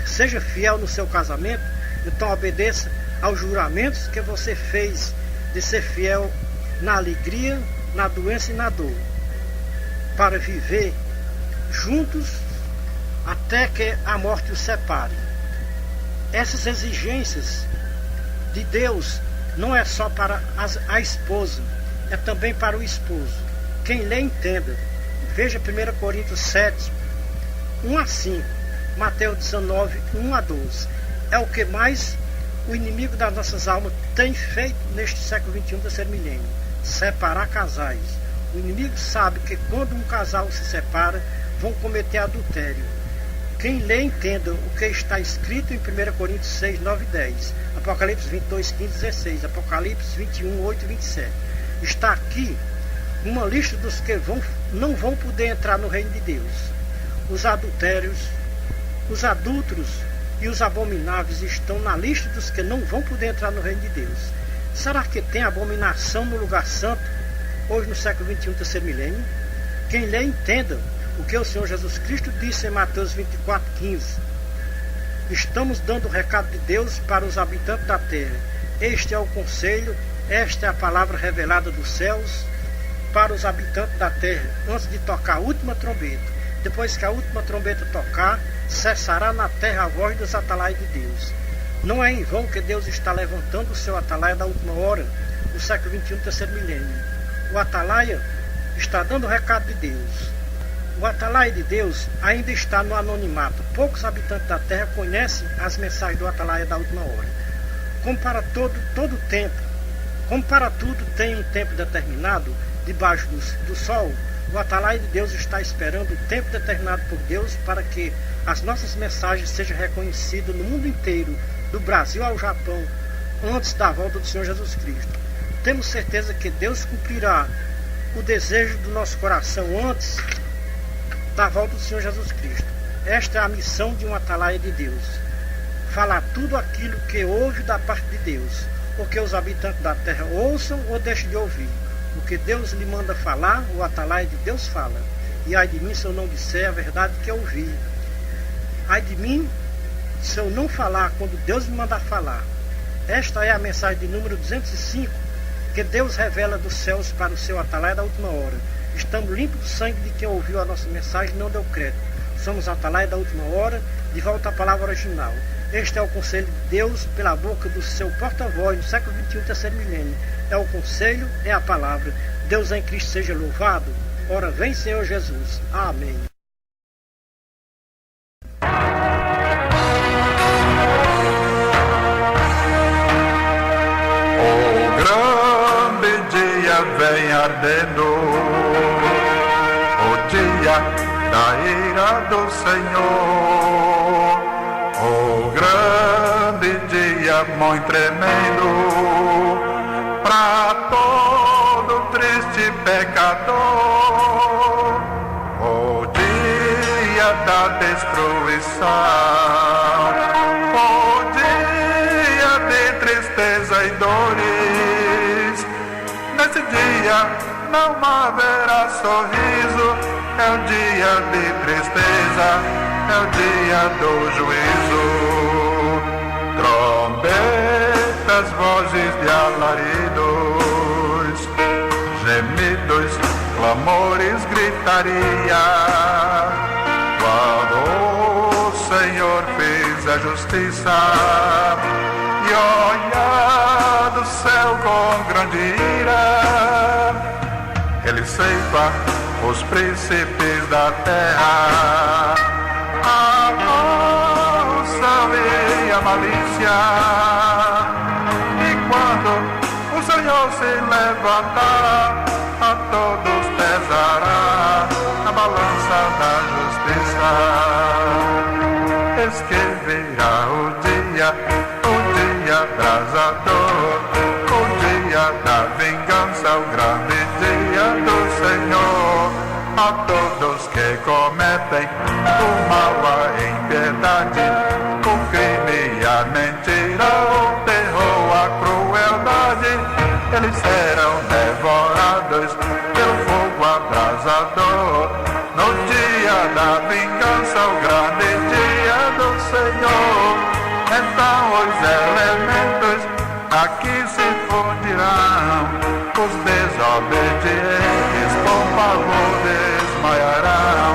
seja fiel no seu casamento? Então obedeça aos juramentos que você fez de ser fiel na alegria, na doença e na dor, para viver juntos até que a morte os separe. Essas exigências de Deus não é só para a esposa, é também para o esposo. Quem lê, entenda. Veja 1 Coríntios 7, 1 a 5, Mateus 19, 1 a 12. É o que mais o inimigo das nossas almas tem feito neste século XXI, terceiro milênio: separar casais. O inimigo sabe que quando um casal se separa, vão cometer adultério. Quem lê, entenda o que está escrito em 1 Coríntios 6, 9 e 10, Apocalipse 22, 15 e 16, Apocalipse 21, 8 e 27. Está aqui uma lista dos que não vão poder entrar no reino de Deus. Os adultérios, os adúlteros e os abomináveis estão na lista dos que não vão poder entrar no reino de Deus. Será que tem abominação no lugar santo, hoje no século XXI, terceiro milênio? Quem lê, entenda o que o Senhor Jesus Cristo disse em Mateus 24, 15. Estamos dando o recado de Deus para os habitantes da terra. Este é o conselho, esta é a palavra revelada dos céus para os habitantes da terra, antes de tocar a última trombeta. Depois que a última trombeta tocar, cessará na terra a voz dos atalaias de Deus. Não é em vão que Deus está levantando o seu atalaia da última hora, no século XXI, terceiro milênio. O atalaia está dando o recado de Deus. O atalaia de Deus ainda está no anonimato. Poucos habitantes da terra conhecem as mensagens do atalaia da última hora. Como para todo tempo, como para tudo tem um tempo determinado, debaixo do sol, o atalaia de Deus está esperando o tempo determinado por Deus para que as nossas mensagens sejam reconhecidas no mundo inteiro, do Brasil ao Japão, antes da volta do Senhor Jesus Cristo. Temos certeza que Deus cumprirá o desejo do nosso coração antes da volta do Senhor Jesus Cristo. Esta é a missão de um atalaia de Deus: falar tudo aquilo que ouve da parte de Deus, ou que os habitantes da terra ouçam ou deixem de ouvir. O que Deus lhe manda falar, o atalaia de Deus fala. E ai de mim se eu não disser a verdade que eu ouvi. Ai de mim se eu não falar quando Deus me mandar falar. Esta é a mensagem de número 205 que Deus revela dos céus para o seu atalaia da última hora. Estamos limpos do sangue de quem ouviu a nossa mensagem e não deu crédito. Somos atalaia da última hora, de volta à palavra original. Este é o conselho de Deus pela boca do seu porta-voz no século XXI, terceiro milênio. É o conselho, é a palavra. Deus em Cristo seja louvado. Ora vem, Senhor Jesus. Amém. O grande dia vem ardendo, o dia da ira do Senhor. O grande dia muito tremendo para todo triste pecador. O dia da destruição, o dia de tristeza e dores. Nesse dia não haverá sorriso, é o dia de tristeza, é o dia do juízo. Trombetas, vozes de alaridos, gemidos, clamores, gritaria. Quando o Senhor fez a justiça e olhar do céu com grande ira, ele ceifa os príncipes da terra, a maldição e a malícia. E quando o Senhor se levantar, a todos pesará na balança da justiça. Eis que virá o dia abrasador, o dia da vingança, o grande dia do Senhor. A todos que cometem o mal, a impiedade, o crime e a mentira, abrasados pelo fogo abrasador. No dia da vingança, o grande dia do Senhor, então os elementos aqui se fundirão, os desobedientes com pavor desmaiarão.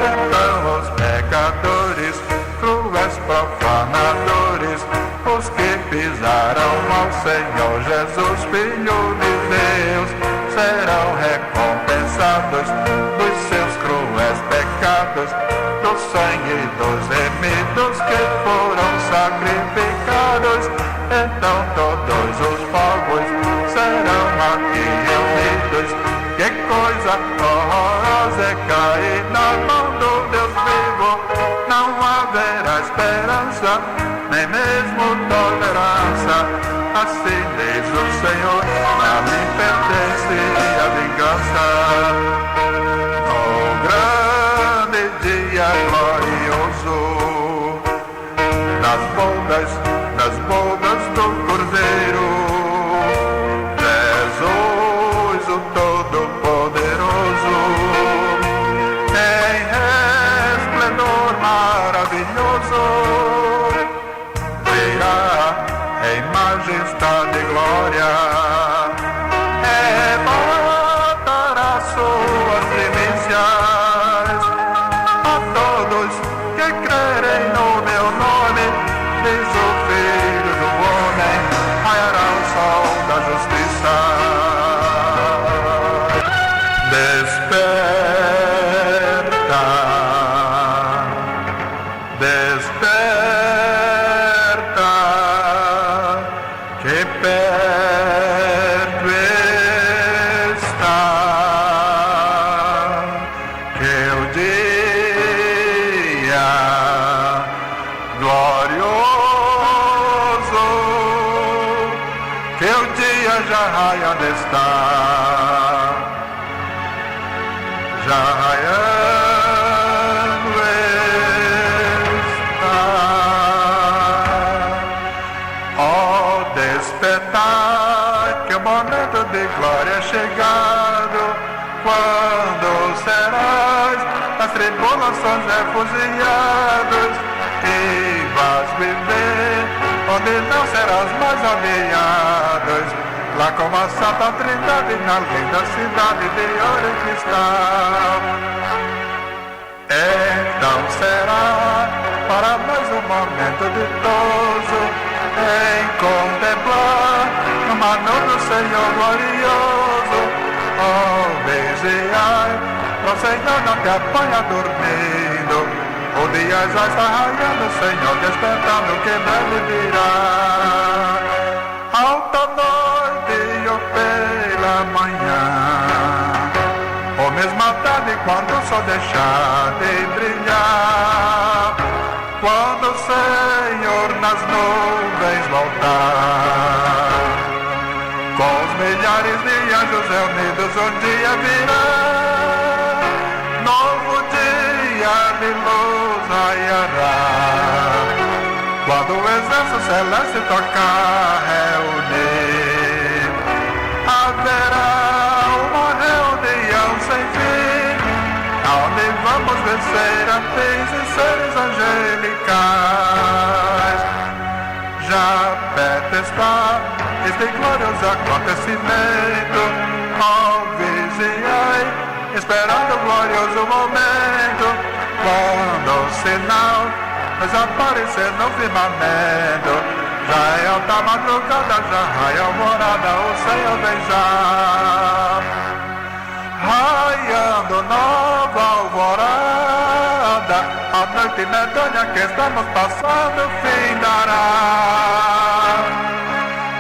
Então os pecadores, cruéis profanadores, os que pisaram ao Senhor Jesus, Filho de Deus, serão recompensados dos seus cruéis pecados, do sangue dos remidos que foram sacrificados. Então todos os povos serão aqui reunidos. Que coisa horrorosa é cair na mão do Deus vivo. Não haverá esperança, nem mesmo tolerância. Assim diz o Senhor, a mim pertence a vingança. No grande dia glorioso das bodas do Cordeiro, Jesus o Todo-Poderoso, em resplendor maravilhoso, virá em majestade e glória, arrebatará suas primícias a todos que crerem no meu nome, diz o Filho do Homem, raiará o sol da justiça. Desperta, desperta, que perto está, que o dia glorioso, que o dia já raiando está, já raiando está. Oh, despertar, que o momento de glória é chegado, quando serás das tribulações refugiados e vais viver onde não serás mais odiados, lá como a Santa Trindade na linda cidade de ouro e cristal. Então será para nós um momento ditoso em contemplar o mano do Senhor glorioso. Oh, vigiai, o Senhor não te apanha dormindo, o dia já está raiando, Senhor despertando que breve virá. Alta noite ou pela manhã, ou mesmo à tarde quando o sol deixar de brilhar, quando o Senhor nas nuvens voltar, com os milhares de anjos reunidos um dia virá, novo dia de luz raiará, quando o exército celeste tocar reunir, haverá uma reunião sem fim, onde vamos vencer anjos e seres angelicais. Já perto está este glorioso acontecimento, oh, vigiai, esperando o glorioso momento, quando o sinal desaparecer no firmamento, já é alta madrugada, já raia alvorada, o Senhor vem já. Raiando nova alvorada, a noite medonha que estamos passando findará.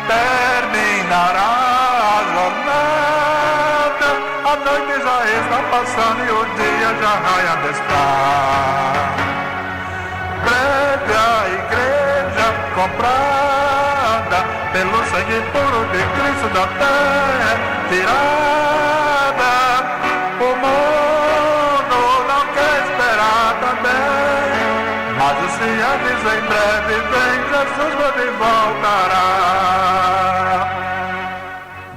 Terminará a jornada, a noite já está passando e o dia já raiando está. Breve a igreja comprada pelo sangue puro de Cristo da terra tirada. O mundo não quer esperar também, mas o Senhor diz em breve vem, Jesus breve voltará.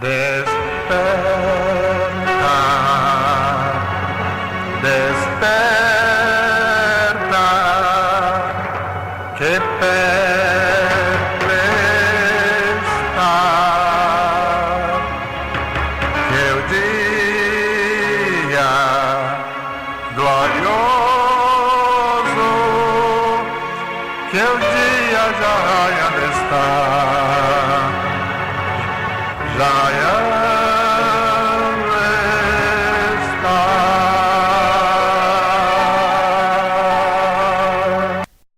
Desperta, que o dia já ainda está. Já